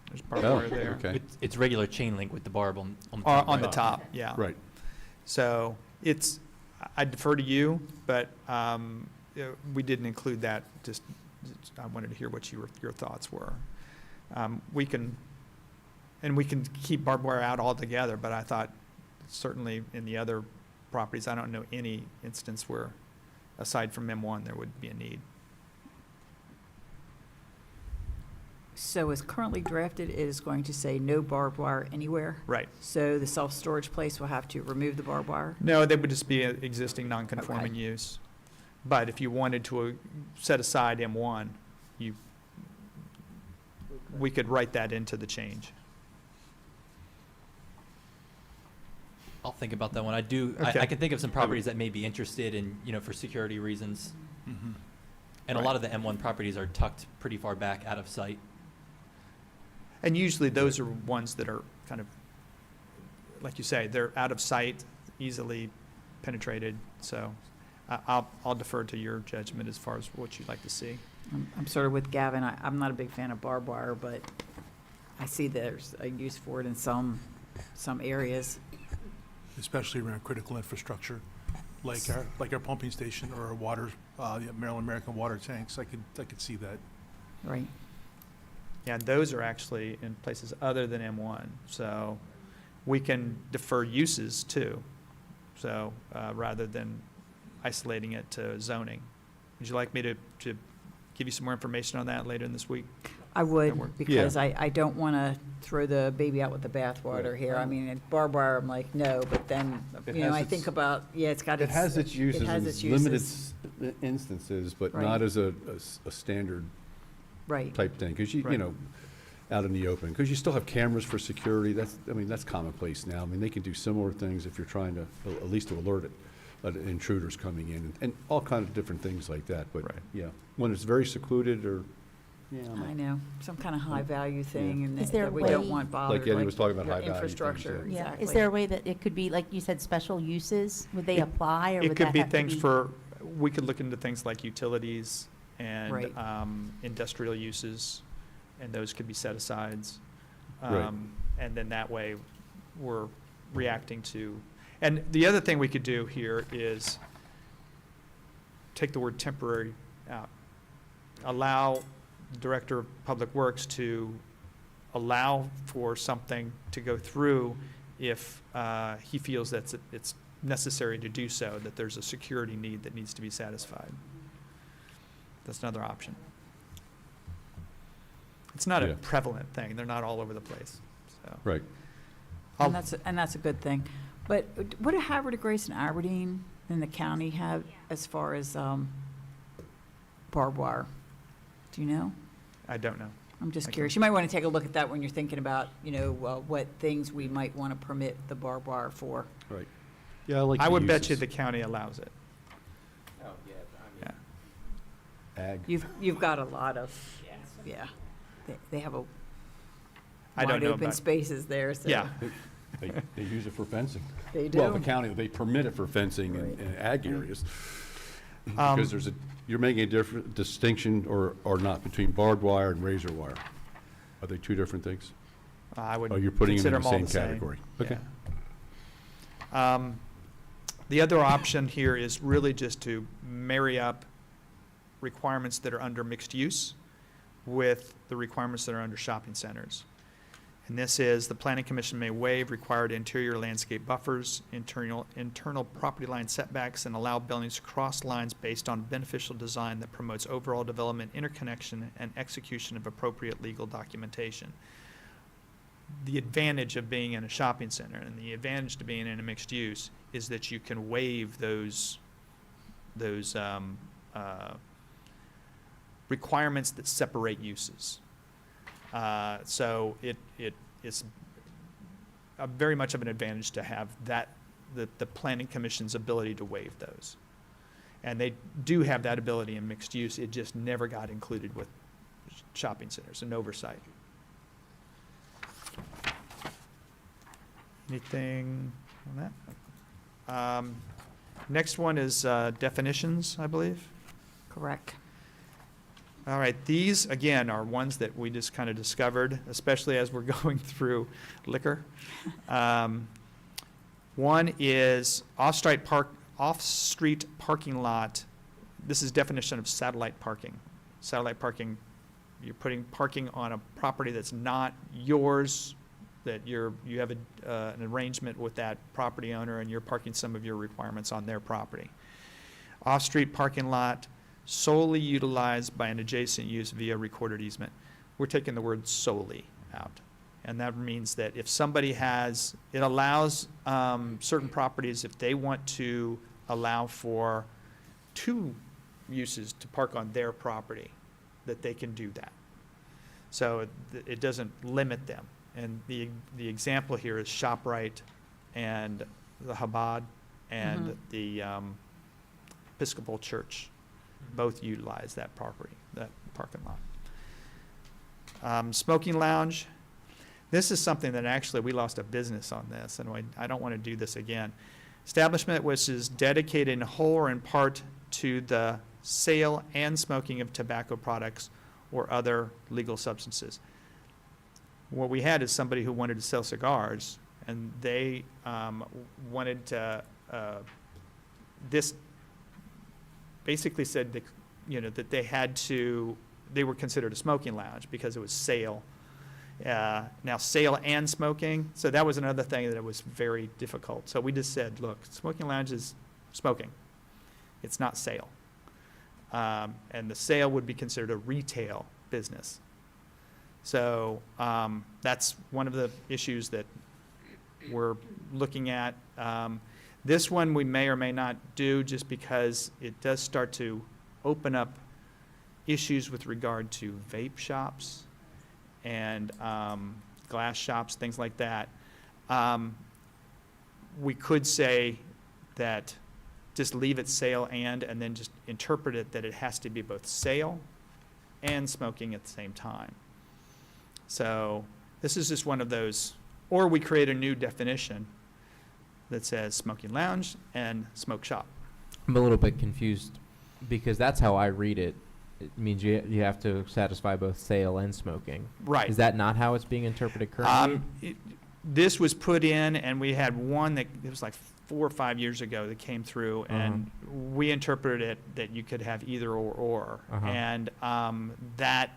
There's barbed Oh, wire there. okay. It's regular chain link with the barb on the Or top. on the right? top, yeah. Right. So I defer to you, but we didn't include that, just, I wanted to hear what your thoughts were. We can keep barbed wire out altogether, but I thought certainly in the other properties, I don't know any instance where, aside from M1, there would be a need. So as currently drafted, it is going to say no barbed wire anywhere. Right. So the self-storage place will have to remove the barbed wire? No, that would just be an existing non-conforming use. But if you wanted to set aside M1, we could write that into the change. I'll think about that one. I do, Okay. I can think of some properties that may be interested in, for security reasons. Mhm. And a Right. lot of the M1 properties are tucked pretty far back out of sight. And usually those are ones that are kind of, like you say, they're out of sight, easily penetrated. So I'll defer to your judgment as far as what you'd like to see. I'm sort of with Gavin. I'm not a big fan of barbed wire, but I see there's a use for it in some areas. Especially around critical infrastructure, like our pumping station or our water, Maryland American water tanks. I could see that. Right. Yeah, and those are actually in places other than M1. So we can defer uses too. So rather than isolating it to zoning. Would you like me to give you some more information on that later in this week? I That would, work? because I don't want to throw the baby out with the bathwater here. I mean, and barbed wire, I'm like, no, but then, It I has think its- about, it's got It its. has its uses has in its limited uses. instances, but Right. not as a standard Right. type thing, because you Right. know, out in the open, because you still have cameras for security. That's commonplace now. I mean, they can do similar things if you're trying to, at least to alert it, intruders coming in, and all kinds of different things like that. But, Right. yeah, when it's very secluded or, I know, some kind of high-value thing, and Is that there that a we don't way- want bothered. Like Eddie was talking about your high-value things, infrastructure, yeah. exactly. Is there a way that it could be, like you said, special uses? Would they apply, or would It that could have be to be? things for, we could look into things like utilities and Right. Industrial uses, and those could be set-asides. Right. And then that way, we're reacting to, and the other thing we could do here is take the word temporary out. allow the Director of Public Works to allow for something to go through if he feels that it's necessary to do so, that there's a security need that needs to be satisfied. That's another option. It's not a Yeah. prevalent thing. They're not all over the place, so. Right. And that's a good thing. But what do Havre de Grace and Aberdeen and the county have as far as barbed wire? Do you know? I don't know. I'm just I curious. You might want to take a look at that when you're thinking about, what things we might want to permit the barbed wire for. Right. Yeah, I like I the would bet you uses. the county allows it. Oh, yeah, Yeah. Ag. You've got a lot of, yeah. They have a I don't wide know open about, spaces there, so. yeah. They use it for fencing. They Well, the do. county, they permit it for fencing Right. in ag areas. Um, Because you're making a different distinction or not between barbed wire and razor wire. Are they two different things? I would Oh, you're putting them consider in the all same the same. category. Okay. Yeah. The other option here is really just to marry up requirements that are under mixed use with the requirements that are under shopping centers. And this is, the planning commission may waive required interior landscape buffers, internal property line setbacks, and allow buildings to cross lines based on beneficial design that promotes overall development, interconnection, and execution of appropriate legal documentation. The advantage of being in a shopping center and the advantage to being in a mixed use is that you can waive those requirements that separate uses. So it is very much of an advantage to have the planning commission's ability to waive those. And they do have that ability in mixed use, it just never got included with shopping centers, an oversight. Anything on that? Next one is definitions, I believe. Correct. All right, these, again, are ones that we just kind of discovered, especially as we're going through liquor. One is off-street parking lot. This is definition of satellite parking. Satellite parking, you're putting parking on a property that's not yours, that you have an arrangement with that property owner and you're parking some of your requirements on their property. Off-street parking lot solely utilized by an adjacent use via recorded easement. We're taking the word solely out. And that means that if somebody has, it allows certain properties, if they want to allow for two uses to park on their property, that they can do that. So it doesn't limit them. And the example here is ShopRite and the Chabad and the Episcopal Church. Both utilize that property, that parking lot. Smoking lounge. This is something that actually we lost a business on this, and I don't want to do this again. Establishment which is dedicated in whole or in part to the sale and smoking of tobacco products or other legal substances. What we had is somebody who wanted to sell cigars, and they wanted to, this basically said that, that they were considered a smoking lounge because it was sale. Now sale and smoking, so that was another thing that it was very difficult. So we just said, look, smoking lounge is smoking. It's not sale. And the sale would be considered a retail business. So that's one of the issues that we're looking at. This one we may or may not do just because it does start to open up issues with regard to vape shops and glass shops, things like that. We could say that just leave it sale and then just interpret it that it has to be both sale and smoking at the same time. So this is just one of those, or we create a new definition that says smoking lounge and smoke shop. I'm a little bit confused because that's how I read it. It means you have to satisfy both sale and smoking. Right. Is that not how it's being interpreted currently? this was put in, and we had one that, it was like 4 or 5 years ago that came through, and we interpreted it that you could have either or. And that,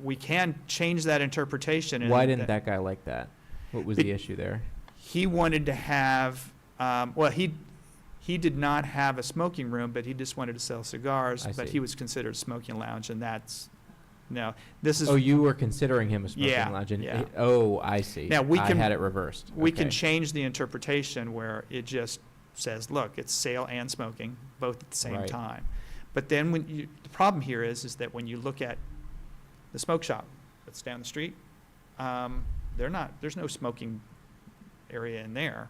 we can change that interpretation. and Why didn't that guy like that? What was the issue there? He wanted to have, well, he did not have a smoking room, but he just wanted to sell cigars, I but see. he was considered a smoking lounge, and that's, no, this is. Oh, you were considering him a smoking Yeah, lounge, and yeah. Oh, I see. Now, we I can- had it reversed. We can Okay. change the interpretation where it just says, look, it's sale and smoking, both at the same Right. time. But then when you, the problem here is that when you look at the smoke shop that's down the street, there's no smoking area in there.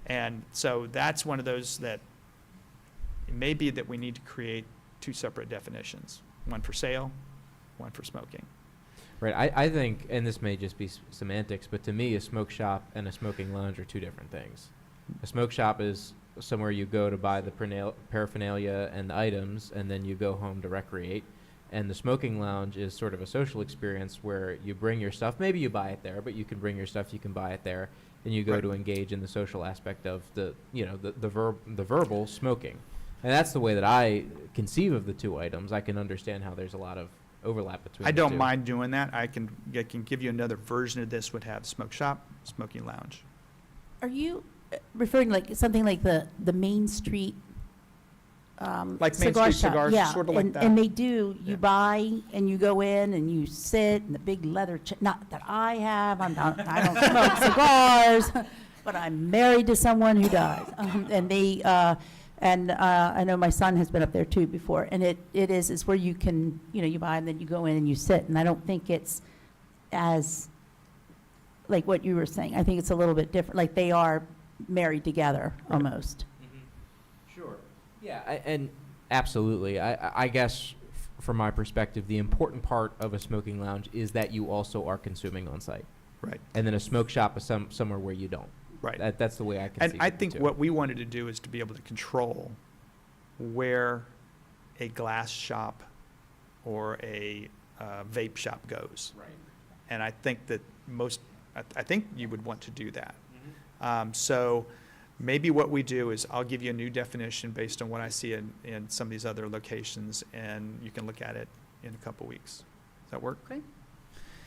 And so that's one of those that, it may be that we need to create 2 separate definitions, one for sale, one for smoking. Right. I think, and this may just be semantics, but to me, a smoke shop and a smoking lounge are 2 different things. A smoke shop is somewhere you go to buy the paraphernalia and the items, and then you go home to recreate. And the smoking lounge is sort of a social experience where you bring your stuff. Maybe you buy it there, but you can bring your stuff. You can buy it there, and you go Right. to engage in the social aspect of the verbal smoking. And that's the way that I conceive of the 2 items. I can understand how there's a lot of overlap between. I the don't 2. mind doing that. I can give you another version of this, would have smoke shop, smoking lounge. Are you referring like something like the Main Street Like Main cigar Street shop? cigars, Yeah, sort of like and- that. And they do, you Yeah. buy and you go in and you sit in the big leather not that I have, I don't smoke cigars, but I'm married to someone who does. And they, I know my son has been up there too before, and it's where you can, you buy and then you go in and you sit, and I don't think it's as, like what you were saying, I think it's a little bit different, like they are married together, almost. Sure. Yeah, and absolutely. I guess from my perspective, the important part of a smoking lounge is that you also are consuming on site. Right. And then a smoke shop is somewhere where you don't. Right. That's the way I And conceive I of it, think too. what we wanted to do is to be able to control where a glass shop or a vape shop goes. Right. And I think that I think you would want to do that. So maybe what we do is I'll give you a new definition based on what I see in some of these other locations, and you can look at it in a couple weeks. Does that work? Okay.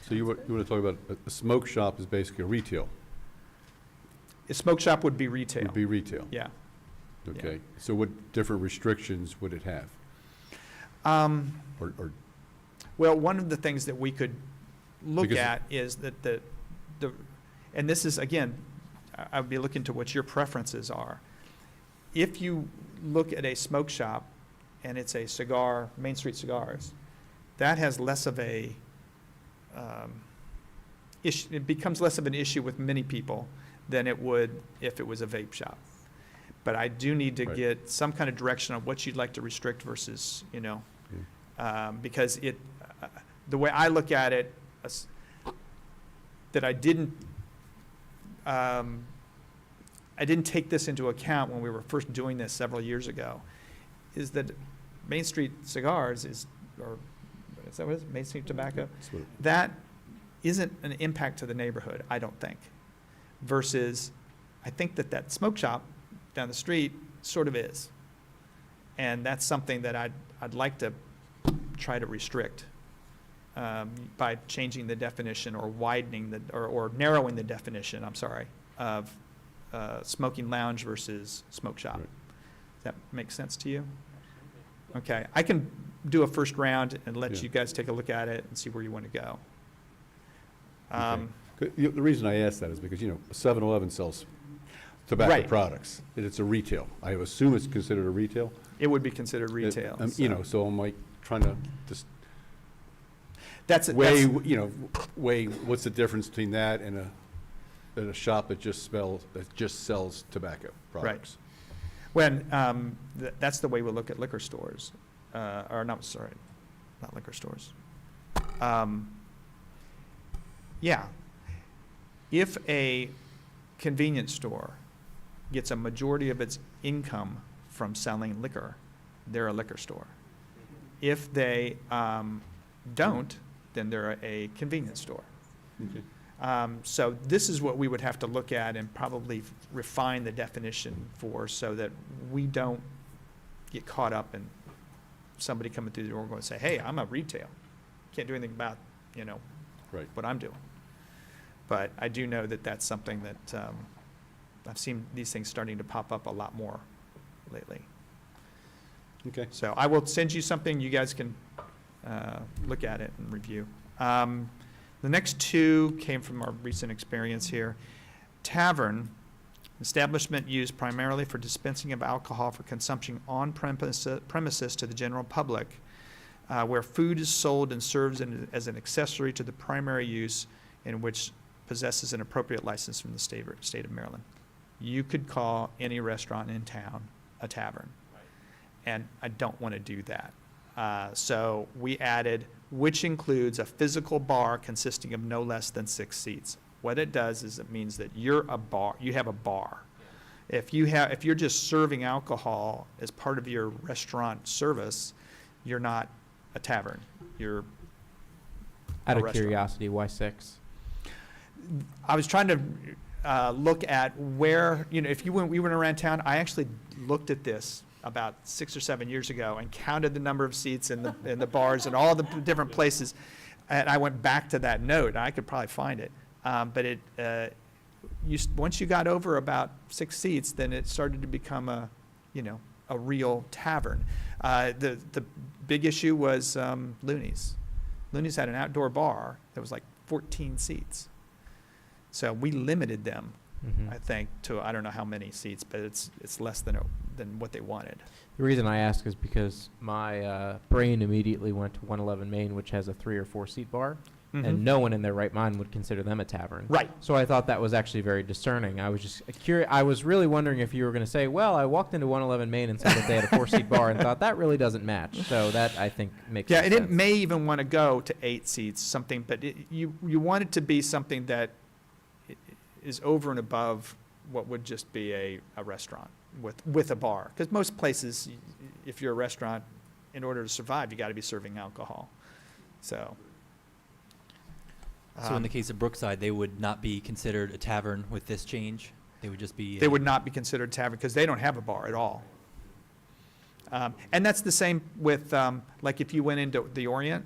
So you want to talk about, a smoke shop is basically a retail, A smoke shop would be retail. would be retail. Yeah. Okay, so what different restrictions would it have? Or Well, one of the things that we could look Because- at is that and this is, again, I would be looking to what your preferences are. If you look at a smoke shop and it's a cigar, Main Street Cigars, that has less of a, issue, it becomes less of an issue with many people than it would if it was a vape shop. But I do need to Right. get some kind of direction on what you'd like to restrict versus, because the way I look at it, that I didn't take this into account when we were first doing this several years ago, is that Main Street Cigars is that what it is, Main Street Tobacco? that's what- That isn't an impact to the neighborhood, I don't think, versus, I think that smoke shop down the street sort of is. And that's something that I'd like to try to restrict by changing the definition or widening or narrowing the definition, I'm sorry, of smoking lounge versus smoke shop. Right. Does that make sense to you? Okay, I can do a first round and let Yeah. you guys take a look at it and see where you want to go. Okay. The reason I ask that is because, 7-Eleven sells tobacco Right. products, and it's a retail. I assume it's considered a retail? It would be considered retail. So I'm like trying to just That's weigh what's the difference between that and a shop that just sells tobacco products? when that's the way we look at liquor stores, not liquor stores. Yeah, if a convenience store gets a majority of its income from selling liquor, they're a liquor store. If they don't, then they're a convenience store. Okay. So this is what we would have to look at and probably refine the definition for, so that we don't get caught up in somebody coming through the door going to say, hey, I'm a retail. Can't do anything about, Right. what I'm doing. But I do know that that's something that I've seen these things starting to pop up a lot more lately. Okay. So I will send you something, you guys can look at it and review. The next two came from our recent experience here. Tavern, establishment used primarily for dispensing of alcohol for consumption on premises to the general public, where food is sold and serves as an accessory to the primary use, in which possesses an appropriate license from the state of Maryland. You could call any restaurant in town a tavern. And I don't want to do that. So we added, which includes a physical bar consisting of no less than 6 seats. What it does is it means that you have a bar. If you're just serving alcohol as part of your restaurant service, you're not a tavern. You're Out a of restaurant. curiosity, why 6? I was trying to look at where, if we went around town, I actually looked at this about 6 or 7 years ago and counted the number of seats in the bars and all the different places. And I went back to that note, and I could probably find it. But once you got over about 6 seats, then it started to become a real tavern. The big issue was Looney's. Looney's had an outdoor bar that was like 14 seats. So we limited them, I think, to I don't know how many seats, but it's less than what they wanted. The reason I ask is because my brain immediately went to 111 Main, which has a 3 or 4 seat bar, and no one in their right mind would consider them a tavern. Right. So I thought that was actually very discerning. I was just curious. I was really wondering if you were going to say, well, I walked into 111 Main and saw that they had a 4-seat bar and thought that really doesn't match. So that, I think, makes Yeah, some and sense. it may even want to go to 8 seats, something, but you want it to be something that is over and above what would just be a restaurant with a bar. Because most places, if you're a restaurant, in order to survive, you got to be serving alcohol. So. So in the case of Brookside, they would not be considered a tavern with this change? They would just be? They would not be considered tavern because they don't have a bar at all. And that's the same with, like if you went into the Orient,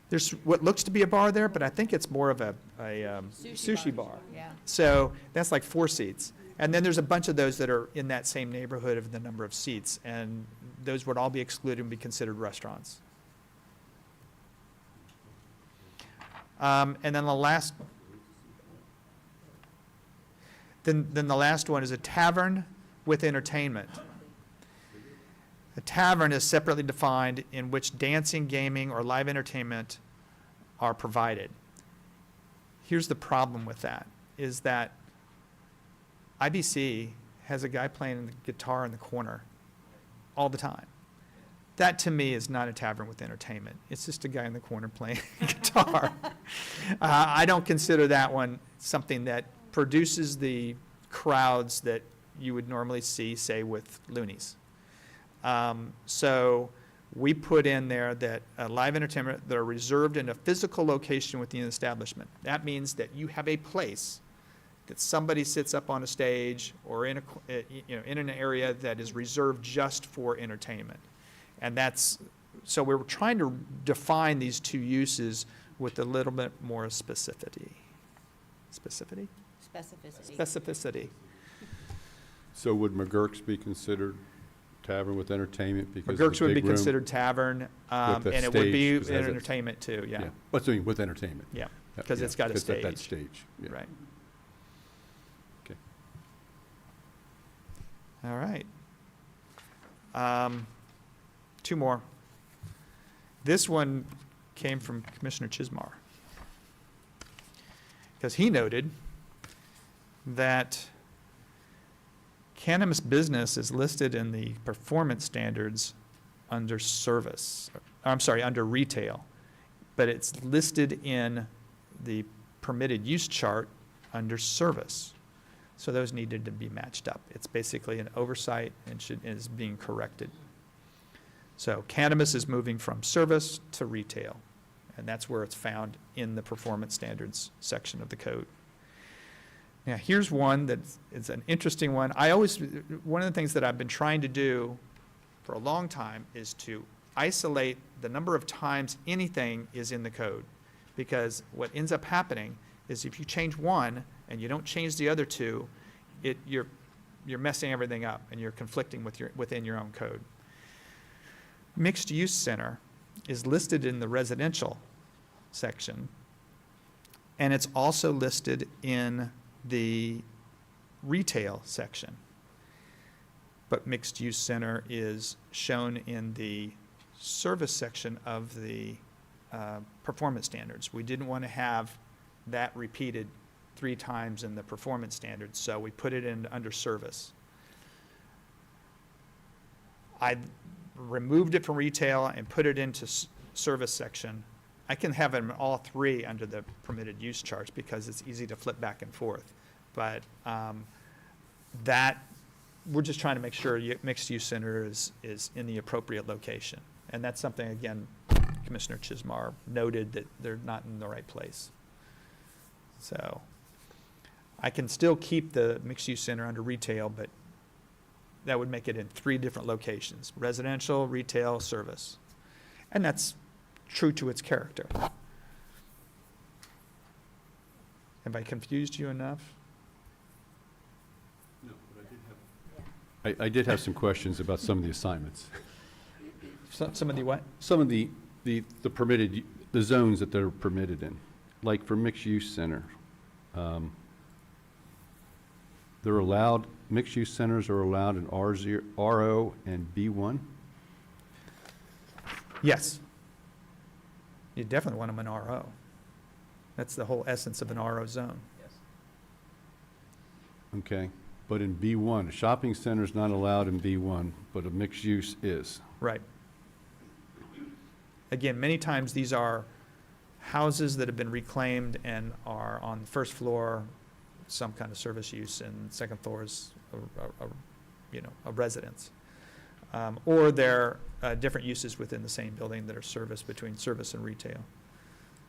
there's what looks to be a bar there, but I think it's more of a sushi bar. Yeah. So that's like 4 seats. And then there's a bunch of those that are in that same neighborhood of the number of seats, and those would all be excluded and be considered restaurants. And then the last one is a tavern with entertainment. A tavern is separately defined in which dancing, gaming, or live entertainment are provided. Here's the problem with that, is that IBC has a guy playing the guitar in the corner all the time. That, to me, is not a tavern with entertainment. It's just a guy in the corner playing guitar. I don't consider that one something that produces the crowds that you would normally see, say, with Looney's. So we put in there that live entertainment that are reserved in a physical location within the establishment. That means that you have a place that somebody sits up on a stage or in an area that is reserved just for entertainment. And so we're trying to define these two uses with a little bit more specificity. Specificity. Specificity. So would McGurk's be considered tavern with entertainment because of McGurk's the would be big room? considered tavern, and With a it would be stage, 'cause it has a- entertainment too, yeah. What's doing with entertainment? Yeah, because it's got a It's at that stage. stage, yeah. Right. Okay. All right. 2 more. This one came from Commissioner Chismar. Because he noted that cannabis business is listed in the performance standards under under retail, but it's listed in the permitted use chart under service. So those needed to be matched up. It's basically an oversight and is being corrected. So cannabis is moving from service to retail, and that's where it's found in the performance standards section of the code. Now, here's one that's, it's an interesting one. One of the things that I've been trying to do for a long time is to isolate the number of times anything is in the code. Because what ends up happening is if you change one and you don't change the other two, you're messing everything up and you're conflicting within your own code. Mixed use center is listed in the residential section, and it's also listed in the retail section. But mixed use center is shown in the service section of the performance standards. We didn't want to have that repeated 3 times in the performance standards, so we put it in under service. I removed it from retail and put it into service section. I can have them all 3 under the permitted use charts because it's easy to flip back and forth. But we're just trying to make sure mixed use center is in the appropriate location. And that's something, again, Commissioner Chismar noted that they're not in the right place. So I can still keep the mixed use center under retail, but that would make it in 3 different locations: residential, retail, service. And that's true to its character. Have I confused you enough? No, but I did have some questions about some of the assignments. Some of the what? Some of the permitted, the zones that they're permitted in, like for mixed-use center. They're allowed, mixed-use centers are allowed in R0, RO, and B1? Yes. You definitely want them in RO. That's the whole essence of an RO zone. Okay, but in B1, a shopping center is not allowed in B1, but a mixed use is. Right. Again, many times these are houses that have been reclaimed and are on the first floor, some kind of service use, and second floor is a residence. Or they're different uses within the same building that are serviced between service and retail.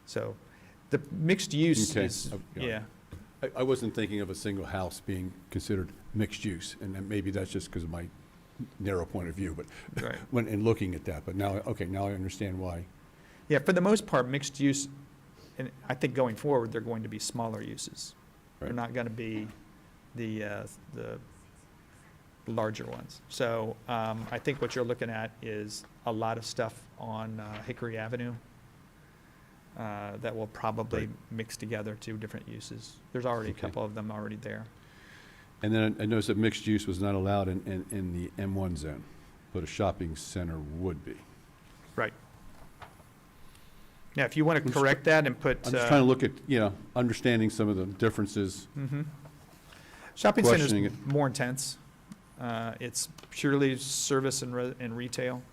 So the mixed use Okay. is, Yeah. yeah. I wasn't thinking of a single house being considered mixed use, and then maybe that's just because of my narrow point of view, but Right. when, in looking at that, but now, okay, now I understand why. Yeah, for the most part, mixed use, and I think going forward, they're going to be smaller uses. They're Right. not going to be the larger ones. So I think what you're looking at is a lot of stuff on Hickory Avenue that will probably Right. mix together 2 different uses. There's already a Okay. couple of them already there. And then I noticed that mixed use was not allowed in the M1 zone, but a shopping center would be. Right. Now, if you want to I'm just correct that and put. I'm just trying to look at, understanding some of the differences. Mhm. Shopping center Questioning is it. more intense. It's purely service and retail.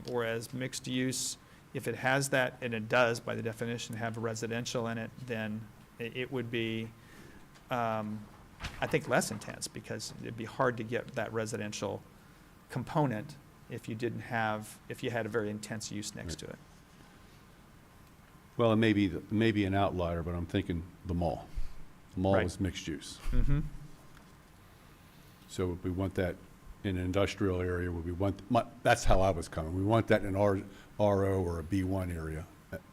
Whereas mixed use, if it has that, and it does by the definition have residential in it, then it would be, I think, less intense, because it'd be hard to get that residential component if you had a very intense use next to it. Well, it may be an outlier, but I'm thinking the mall. The mall Right. is mixed use. Mm-hmm. So would we want that in an industrial area? Would we want, that's how I was coming. We want that in RO or a B1 area,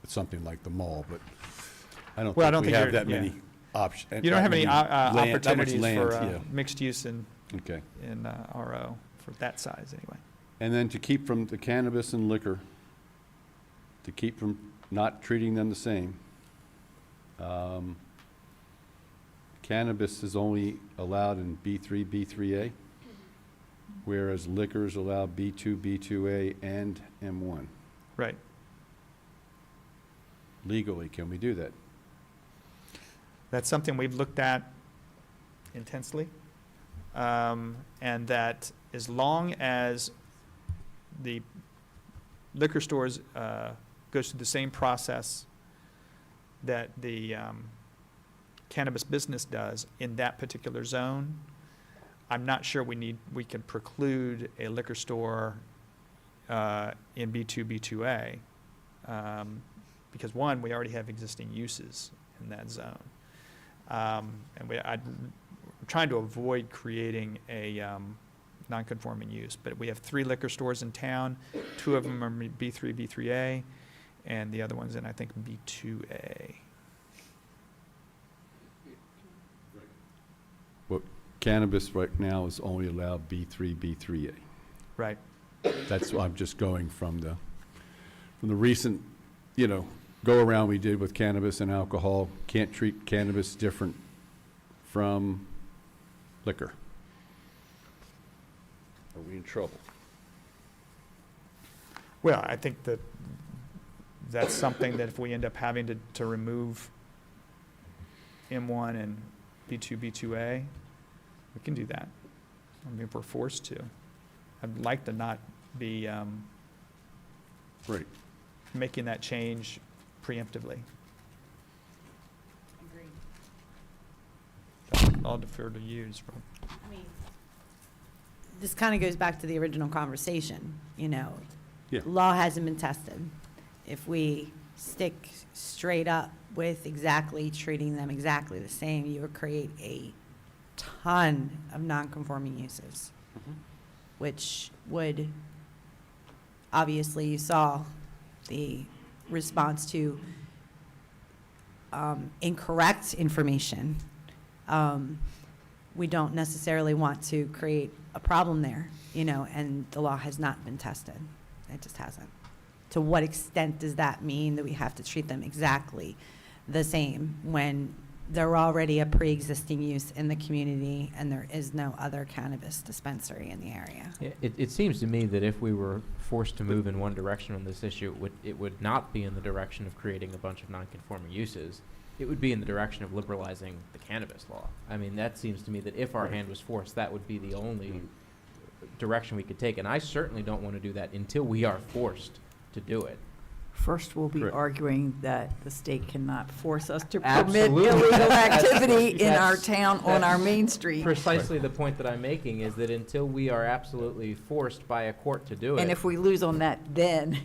something like the mall, but I don't Well, I think don't we think have you're- that yeah. many options. You don't have any opportunities for Yeah, mixed use in okay. RO for that size, anyway. And then to keep from the cannabis and liquor, to keep from not treating them the same, cannabis is only allowed in B3, B3A, whereas liquor is allowed B2, B2A, and M1. Right. Legally, can we do that? That's something we've looked at intensely. And that as long as the liquor stores goes through the same process that the cannabis business does in that particular zone, I'm not sure we can preclude a liquor store in B2, B2A. because one, we already have existing uses in that zone. And we're trying to avoid creating a non-conforming use, but we have 3 liquor stores in town. 2 of them are B3, B3A, and the other one's in, I think, B2A. Well, cannabis right now is only allowed B3, B3A. Right. That's why I'm just going from the recent, go-around we did with cannabis and alcohol. Can't treat cannabis different from liquor. Are we in trouble? Well, I think that that's something that if we end up having to remove M1 and B2, B2A, we can do that. I mean, if we're forced to. I'd like to not be Right. making that change preemptively. I'll defer to you. This kind of goes back to the original conversation, Yeah. Law hasn't been tested. If we stick straight up with exactly treating them exactly the same, you would create a ton of non-conforming uses, which would, obviously, you saw the response to incorrect information. We don't necessarily want to create a problem there, and the law has not been tested. It just hasn't. To what extent does that mean that we have to treat them exactly the same when they're already a pre-existing use in the community and there is no other cannabis dispensary in the area? It seems to me that if we were forced to move in one direction on this issue, it would not be in the direction of creating a bunch of non-conforming uses. It would be in the direction of liberalizing the cannabis law. I mean, that seems to me that if our hand was forced, that would be the only direction we could take. And I certainly don't want to do that until we are forced to do it. First, we'll be Correct. arguing that the state cannot force us to permit Absolutely. illegal activity in That's- our town on our main street. Precisely the point that I'm making is that until we are absolutely forced by a court to do it. And if we lose on that, then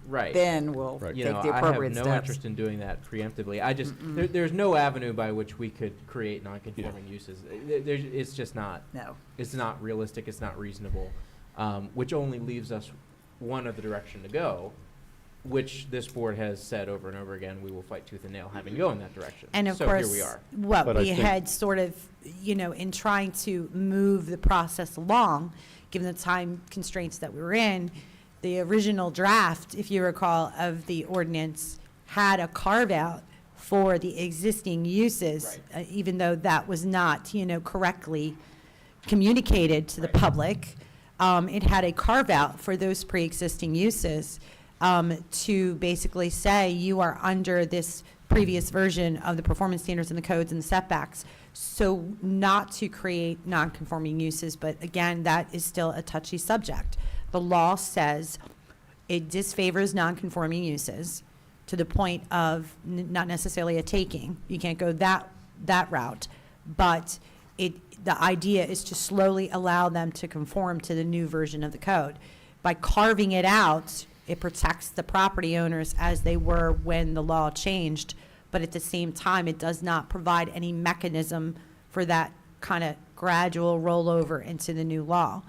Right. we'll Right. You take know, the appropriate I have no steps. interest in doing that preemptively. There's no avenue by which we could create non-conforming uses. It's just not, No. it's not realistic, it's not reasonable, which only leaves us one other direction to go, which this board has said over and over again, we will fight tooth and nail having to go in that direction. And of So course, here we are. what But I we think- had sort of, in trying to move the process along, given the time constraints that we were in, the original draft, if you recall, of the ordinance had a carve-out for the existing uses, even though that was not, correctly communicated to the public. It had a carve-out for those pre-existing uses to basically say you are under this previous version of the performance standards and the codes and the setbacks. So not to create non-conforming uses, but again, that is still a touchy subject. The law says it disfavors non-conforming uses to the point of not necessarily a taking. You can't go that route, but the idea is to slowly allow them to conform to the new version of the code. By carving it out, it protects the property owners as they were when the law changed, but at the same time, it does not provide any mechanism for that kind of gradual rollover into the new law,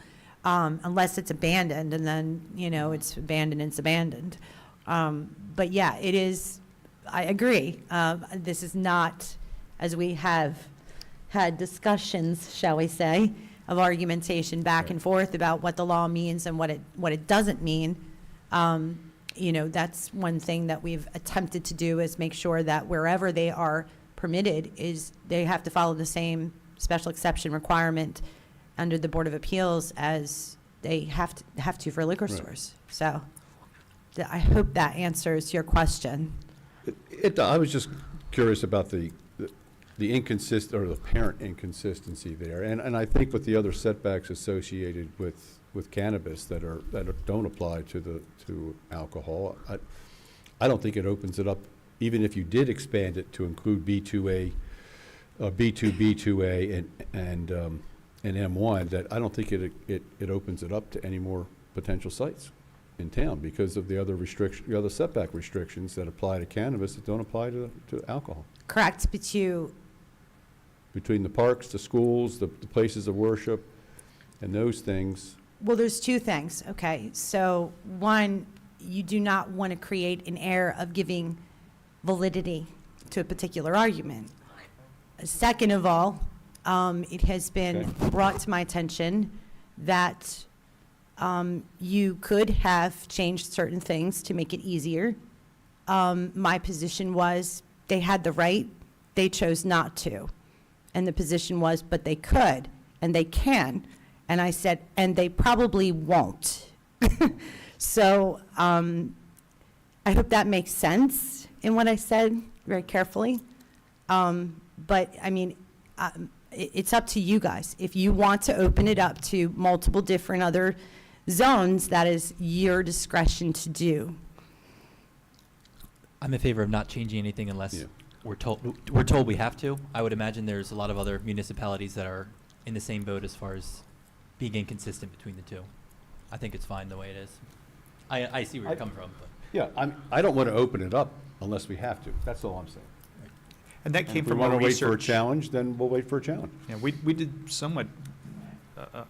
unless it's abandoned, and then, it's abandoned. But yeah, it is, I agree. This is not, as we have had discussions, shall we say, of argumentation back and forth about what the law means and what it doesn't mean. That's one thing that we've attempted to do, is make sure that wherever they are permitted is they have to follow the same special exception requirement under the Board of Appeals as they have to for liquor Right. stores. So I hope that answers your question. I was just curious about the apparent inconsistency there, and I think with the other setbacks associated with cannabis that don't apply to alcohol, I don't think it opens it up, even if you did expand it to include B2A, B2, B2A, and M1. That I don't think it opens it up to any more potential sites. in town because of the other setback restrictions that apply to cannabis that don't apply to alcohol. Correct, but Between the parks, the schools, the places of worship, and those things. well, there's two things, okay? So, one, you do not want to create an air of giving validity to a particular argument. Second of all, it has been Okay. brought to my attention that you could have changed certain things to make it easier. My position was they had the right, they chose not to. And the position was, but they could, and they can. And I said, and they probably won't. So I hope that makes sense in what I said very carefully. But, I mean, it's up to you guys. If you want to open it up to multiple different other zones, that is your discretion to do. I'm in favor of not changing anything unless Yeah. we're told we have to. I would imagine there's a lot of other municipalities that are in the same boat as far as being inconsistent between the two. I think it's fine the way it is. I see where you're coming from, but. Yeah, I don't want to open it up unless we have to. That's all I'm saying. And that And came if from we our want to wait for a research. challenge, then we'll wait for a challenge. Yeah, we did somewhat,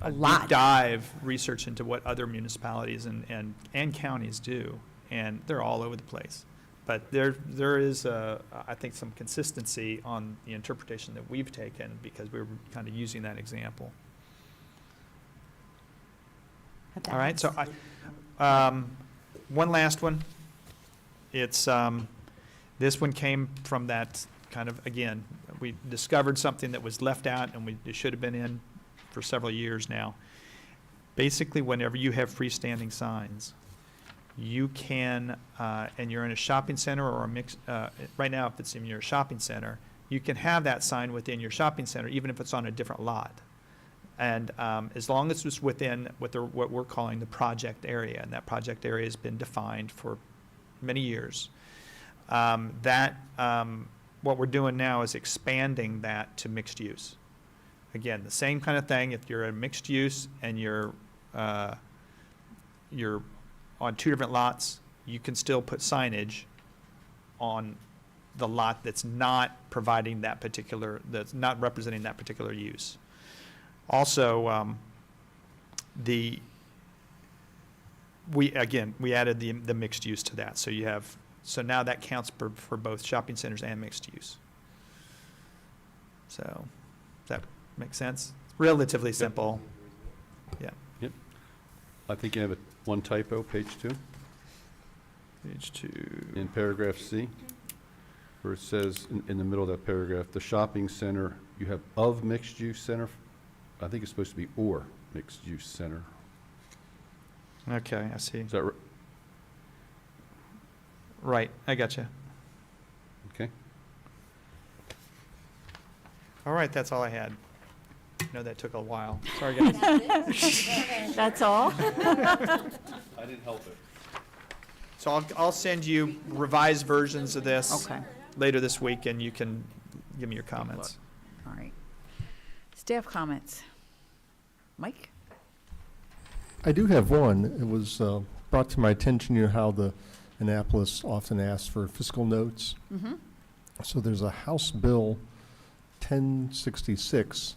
a lot. deep dive research into what other municipalities and counties do, and they're all over the place. But there is, I think, some consistency on the interpretation that we've taken because we were kind of using that example. All right, so one last one. It's, this one came from that kind of, again, we discovered something that was left out and it should have been in for several years now. Basically, whenever you have freestanding signs, you can, and you're in a shopping center or a mix, right now if it's in your shopping center, you can have that sign within your shopping center even if it's on a different lot. And as long as it's within what we're calling the project area, and that project area has been defined for many years, what we're doing now is expanding that to mixed use. Again, the same kind of thing, if you're a mixed use and you're on two different lots, you can still put signage on the lot that's not providing that particular, that's not representing that particular use. Also, we added the mixed use to that. So now that counts for both shopping centers and mixed use. So, does that make sense? Relatively simple. Yeah. Yep. I think you have one typo, page 2, Page 2. in paragraph C, where it says in the middle of that paragraph, the shopping center, you have of mixed-use center. I think it's supposed to be or mixed-use center. Okay, I see. Is that right? Right, I gotcha. Okay. All right, that's all I had. I know that took a while. Sorry, guys. That's all? I didn't help it. So I'll send you revised versions of this Okay, later this week, and you can give me your comments. all right. Staff comments. Mike? I do have one. It was brought to my attention, how the Annapolis often asks for fiscal notes. Mm-hmm. So there's a House Bill 1066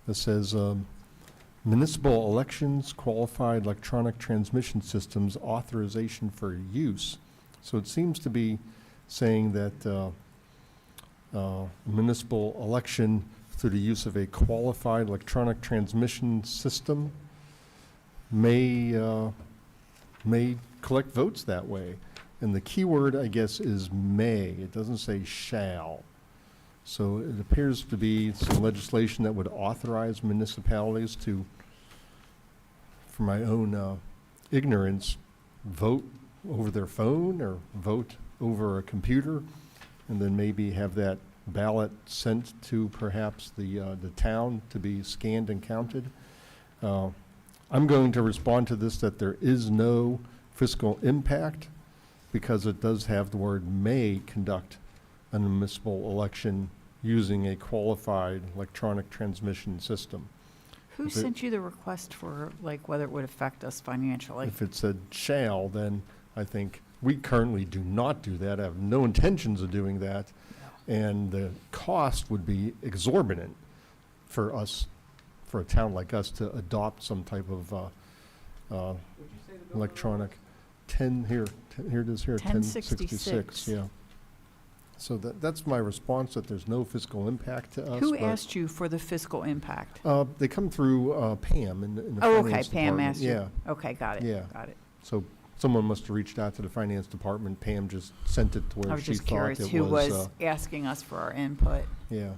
that says municipal elections qualified electronic transmission systems authorization for use. So it seems to be saying that municipal election through the use of a qualified electronic transmission system may collect votes that way. And the key word, I guess, is may. It doesn't say shall. So it appears to be some legislation that would authorize municipalities to, for my own ignorance, vote over their phone or vote over a computer, and then maybe have that ballot sent to perhaps the town to be scanned and counted. I'm going to respond to this that there is no fiscal impact because it does have the word may conduct a municipal election using a qualified electronic transmission system. Who If it- sent you the request for, like, whether it would affect us financially? If it said shall, then I think we currently do not do that. I have no intentions of doing that. And the cost would be exorbitant for us, for a town like us to adopt some type of electronic. Here it is here, 1066, yeah. So that's my response, that there's no fiscal impact to us. Who but, asked you for the fiscal impact? They come through Pam in the Oh, okay, finance Pam department. asked you. Yeah, Okay, got it. Yeah. Got it. so someone must have reached out to the finance department. Pam just sent it to I where was she just thought curious it who was. was asking us for our input. Yeah.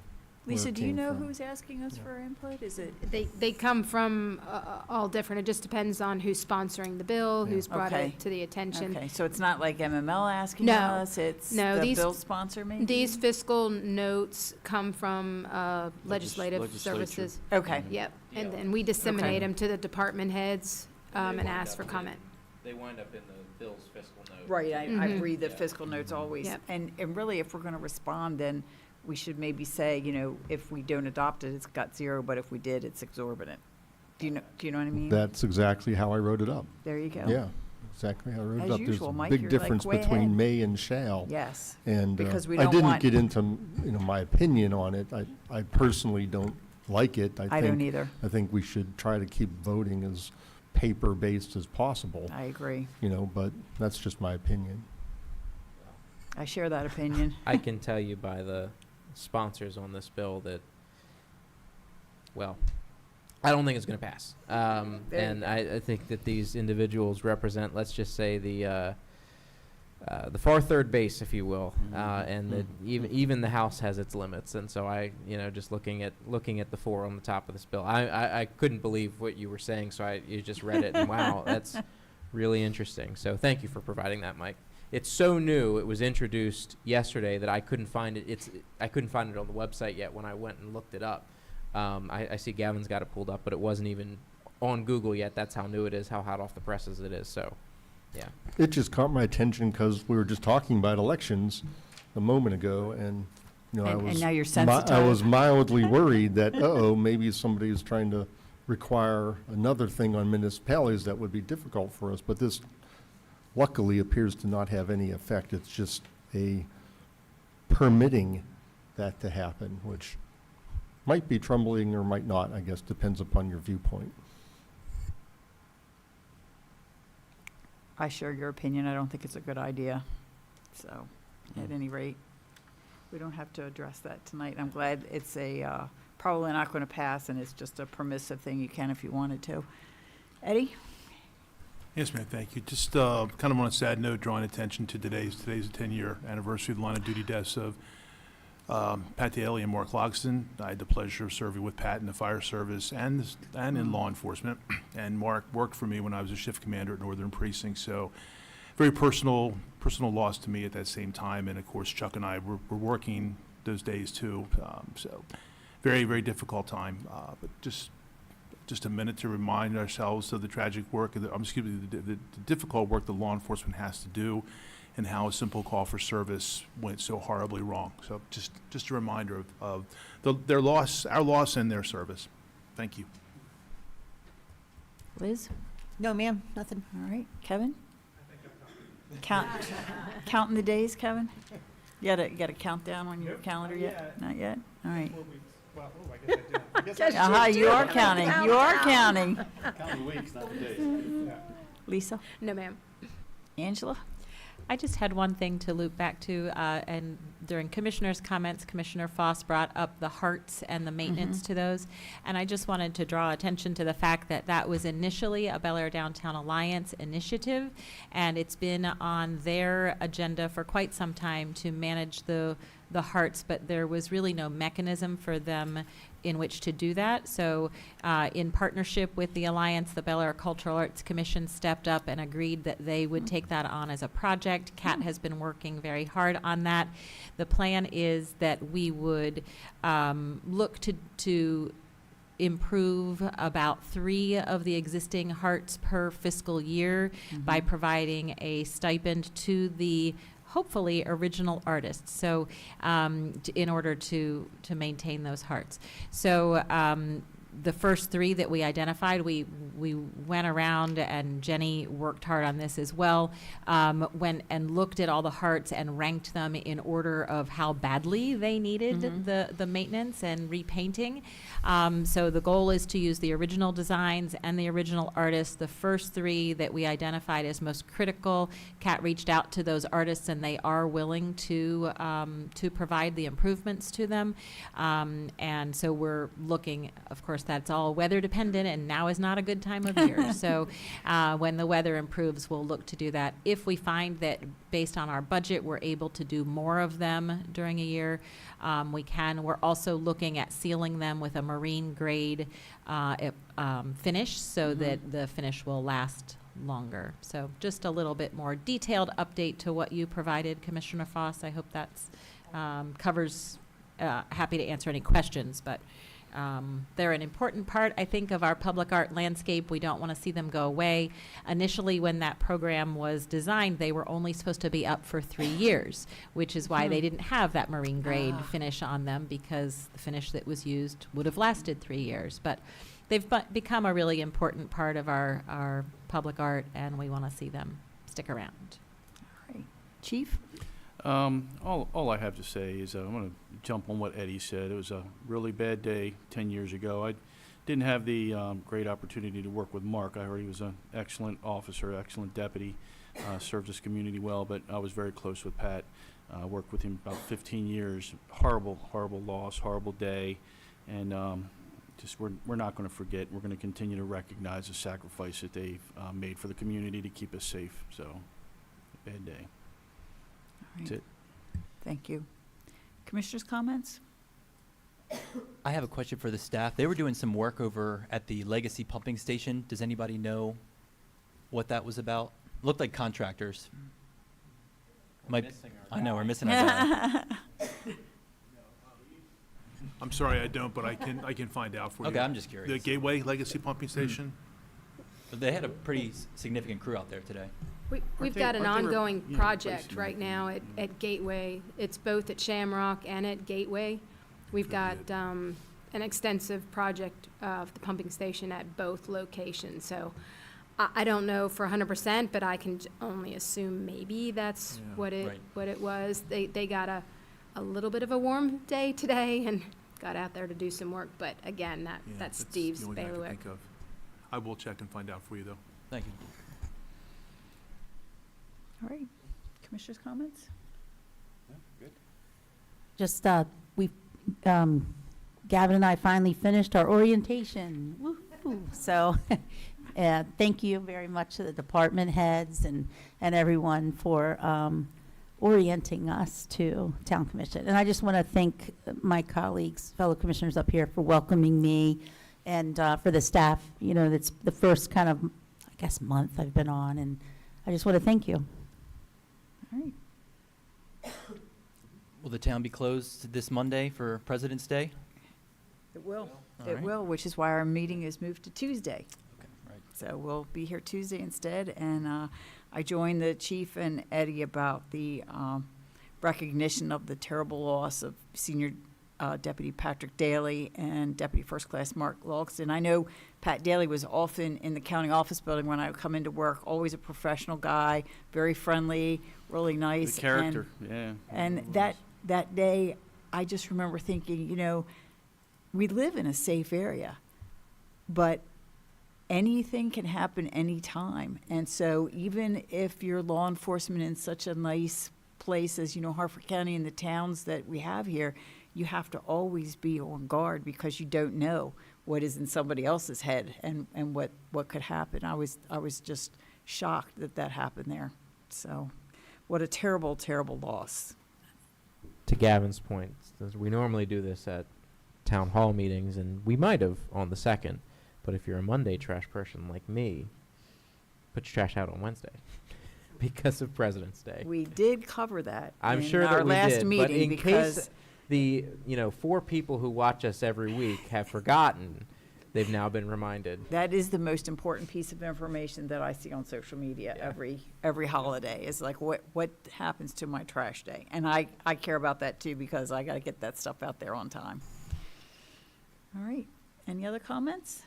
Lisa, it do you came know from. who's asking us for our input? Is it? They come from all different, it just depends on who's sponsoring the bill, Yeah. who's brought Okay. it to the attention. Okay, so it's not like MML asking No. us, it's No, the these- bill sponsor maybe? These fiscal notes come from legislative Legislature. services. Okay, Yep, and then we disseminate them to the department heads and ask for comment. They wind up in the bill's fiscal note. right, I Mhm. read the fiscal notes always. Yep. And really, if we're gonna respond, then we should maybe say, you know, if we don't adopt it, it's got 0, but if we did, it's exorbitant. Do you know what I mean? That's exactly how I wrote it up. There you go. Yeah, exactly how I wrote As it up. usual, There's a Mike, big you're like difference way between ahead. may and shall. Yes, And because we I don't didn't want- get into, my opinion on it. I personally don't like it. I don't either. I think we should try to keep voting as paper-based as possible, I agree. but that's just my opinion. I share that opinion. I can tell you by the sponsors on this bill that, well, I don't think it's going to pass. There And you I think that these individuals represent, let's just say, the far third base, if you will, and that even the House has its limits. And so just looking at the 4 on the top of this bill, I couldn't believe what you were saying. So you just read it, and wow, that's really interesting. So thank you for providing that, Mike. It's so new. It was introduced yesterday that I couldn't find it. I couldn't find it on the website yet when I went and looked it up. I see Gavin's got it pulled up, but it wasn't even on Google yet. That's how new it is, how hot off the presses it is. So, yeah. It just caught my attention because we were just talking about elections a moment ago, and, I And- was. and now you're I was sensitized. mildly worried that, maybe somebody is trying to require another thing on municipalities that would be difficult for us, but this luckily appears to not have any effect. It's just a permitting that to happen, which might be troubling or might not, I guess, depends upon your viewpoint. I share your opinion. I don't think it's a good idea. So, at any rate, we don't have to address that tonight. I'm glad it's probably not going to pass, and it's just a permissive thing. You can if you wanted to. Eddie? Yes, ma'am, thank you. Just kind of on a sad note, drawing attention to today's the 10-year anniversary of the line of duty deaths of Pat Daly and Mark Logston. I had the pleasure of serving with Pat in the fire service and in law enforcement. And Mark worked for me when I was a shift commander at Northern Precinct. So very personal loss to me at that same time. And of course, Chuck and I were working those days too. So very, very difficult time. But just a minute to remind ourselves of the tragic work, the difficult work the law enforcement has to do, and how a simple call for service went so horribly wrong. So just a reminder of their loss, our loss, and their service. Thank you. Liz? No, ma'am, nothing. All right. Kevin? Counting the days, Kevin? You got a countdown on your calendar yet? Not yet? All right. Aha, you are counting. You are counting. Counting weeks, not the days. Lisa? No, ma'am. Angela? I just had one thing to loop back to, and during commissioners' comments, Commissioner Foss brought up the hearts and the maintenance to those. And I just wanted to draw attention to the fact that that was initially a Bel Air Downtown Alliance initiative, and it's been on their agenda for quite some time to manage the hearts, but there was really no mechanism for them in which to do that. So in partnership with the Alliance, the Bel Air Cultural Arts Commission stepped up and agreed that they would take that on as a project. Kat has been working very hard on that. The plan is that we would look to improve about 3 of the existing hearts per fiscal year by providing a stipend to the hopefully original artists, so in order to maintain those hearts. So the first three that we identified, we went around, and Jenny worked hard on this as well, went and looked at all the hearts and ranked them in order of how badly they needed the maintenance and repainting. So the goal is to use the original designs and the original artists. The first three that we identified as most critical, Kat reached out to those artists, and they are willing to provide the improvements to them. And so we're looking, of course, that's all weather dependent, and now is not a good time of year. So when the weather improves, we'll look to do that. If we find that based on our budget, we're able to do more of them during a year, we can. We're also looking at sealing them with a marine grade finish so that the finish will last longer. So just a little bit more detailed update to what you provided, Commissioner Foss. I hope that's covers. Happy to answer any questions, but they're an important part, I think, of our public art landscape. We don't want to see them go away. Initially, when that program was designed, they were only supposed to be up for 3 years, which is why they didn't have that marine grade finish on them, because the finish that was used would have lasted 3 years. But they've become a really important part of our public art, and we want to see them stick around. All right. Chief? All I have to say is I'm going to jump on what Eddie said. It was a really bad day 10 years ago. I didn't have the great opportunity to work with Mark. I heard he was an excellent officer, excellent deputy, served his community well, but I was very close with Pat. Worked with him about 15 years. Horrible, horrible loss, horrible day. And just we're not going to forget. We're going to continue to recognize the sacrifice that they've made for the community to keep us safe. So, bad day. That's it. Thank you. Commissioners' comments? I have a question for the staff. They were doing some work over at the Legacy Pumping Station. Does anybody know what that was about? Looked like contractors. I know, we're missing our guy. I'm sorry, I don't, but I can find out for you. Okay, I'm just curious. The Gateway Legacy Pumping Station? But they had a pretty significant crew out there today. We've got an ongoing project right now at Gateway. It's both at Shamrock and at Gateway. We've got an extensive project of the pumping station at both locations. So I don't know for 100%, but I can only assume maybe that's what it was. They got a little bit of a warm day today and got out there to do some work. But again, that's Steve's bailiwick. I will check and find out for you, though. Thank you. All right. Commissioners' comments? Just, Gavin and I finally finished our orientation. Woo-hoo. So, thank you very much to the department heads and everyone for orienting us to Town Commission. And I just want to thank my colleagues, fellow commissioners up here for welcoming me, and for the staff. You know, that's the first kind of, I guess, month I've been on, and I just want to thank you. All right. Will the town be closed this Monday for President's Day? It will. All It right. will, which is why our meeting is moved to Tuesday. Okay, right. So we'll be here Tuesday instead. And I joined the chief and Eddie about the recognition of the terrible loss of Senior Deputy Patrick Daly and Deputy First Class Mark Logston. I know Pat Daly was often in the county office building when I would come into work, always a professional guy, very friendly, really nice. The character, yeah. And that day, I just remember thinking, you know, we live in a safe area, but anything can happen anytime. And so even if you're law enforcement in such a nice place as, you know, Harford County and the towns that we have here, you have to always be on guard because you don't know what is in somebody else's head and what could happen. I was just shocked that happened there. So what a terrible, terrible loss. To Gavin's point, we normally do this at town hall meetings, and we might have on the 2nd, but if you're a Monday trash person like me, put your trash out on Wednesday because of President's Day. We did cover that I'm in sure that our we last did, meeting but in because case the 4 people who watch us every week have forgotten, they've now been reminded. that is the most important piece of information that I see on social media every holiday is like what happens to my trash day. And I care about that too because I got to get that stuff out there on time. All right. Any other comments?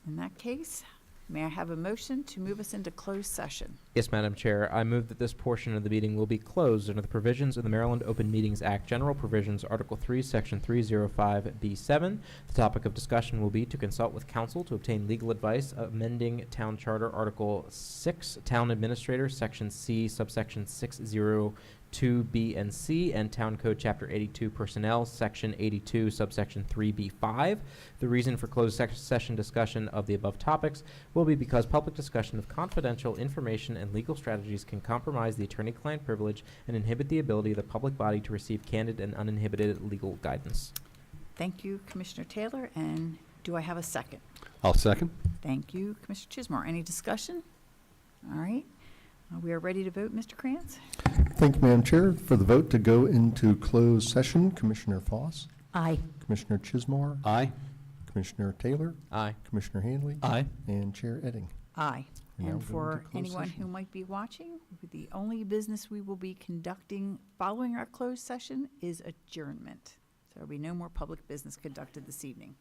In that case, may I have a motion to move us into closed session? Yes, Madam Chair. I move that this portion of the meeting will be closed under the provisions of the Maryland Open Meetings Act, General Provisions, Article 3, Section 305B7. The topic of discussion will be to consult with counsel to obtain legal advice amending Town Charter Article 6, Town Administrator, Section C, subsection 602B and C, and Town Code Chapter 82 Personnel, Section 82, subsection 3B5. The reason for closed session discussion of the above topics will be because public discussion of confidential information and legal strategies can compromise the attorney-client privilege and inhibit the ability of the public body to receive candid and uninhibited legal guidance. Thank you, Commissioner Taylor, and do I have a second? I'll second. Thank you, Commissioner Chismar. Any discussion? All right. We are ready to vote, Mr. Krantz? Thank you, Madam Chair. For the vote to go into closed session, Commissioner Foss, Aye. Commissioner Chismar, Aye. Commissioner Taylor, Aye. Commissioner Hanley, Aye. and Chair Edding. Aye. We now And go for into closed anyone session. who might be watching, the only business we will be conducting following our closed session is adjournment. So there will be no more public business conducted this evening.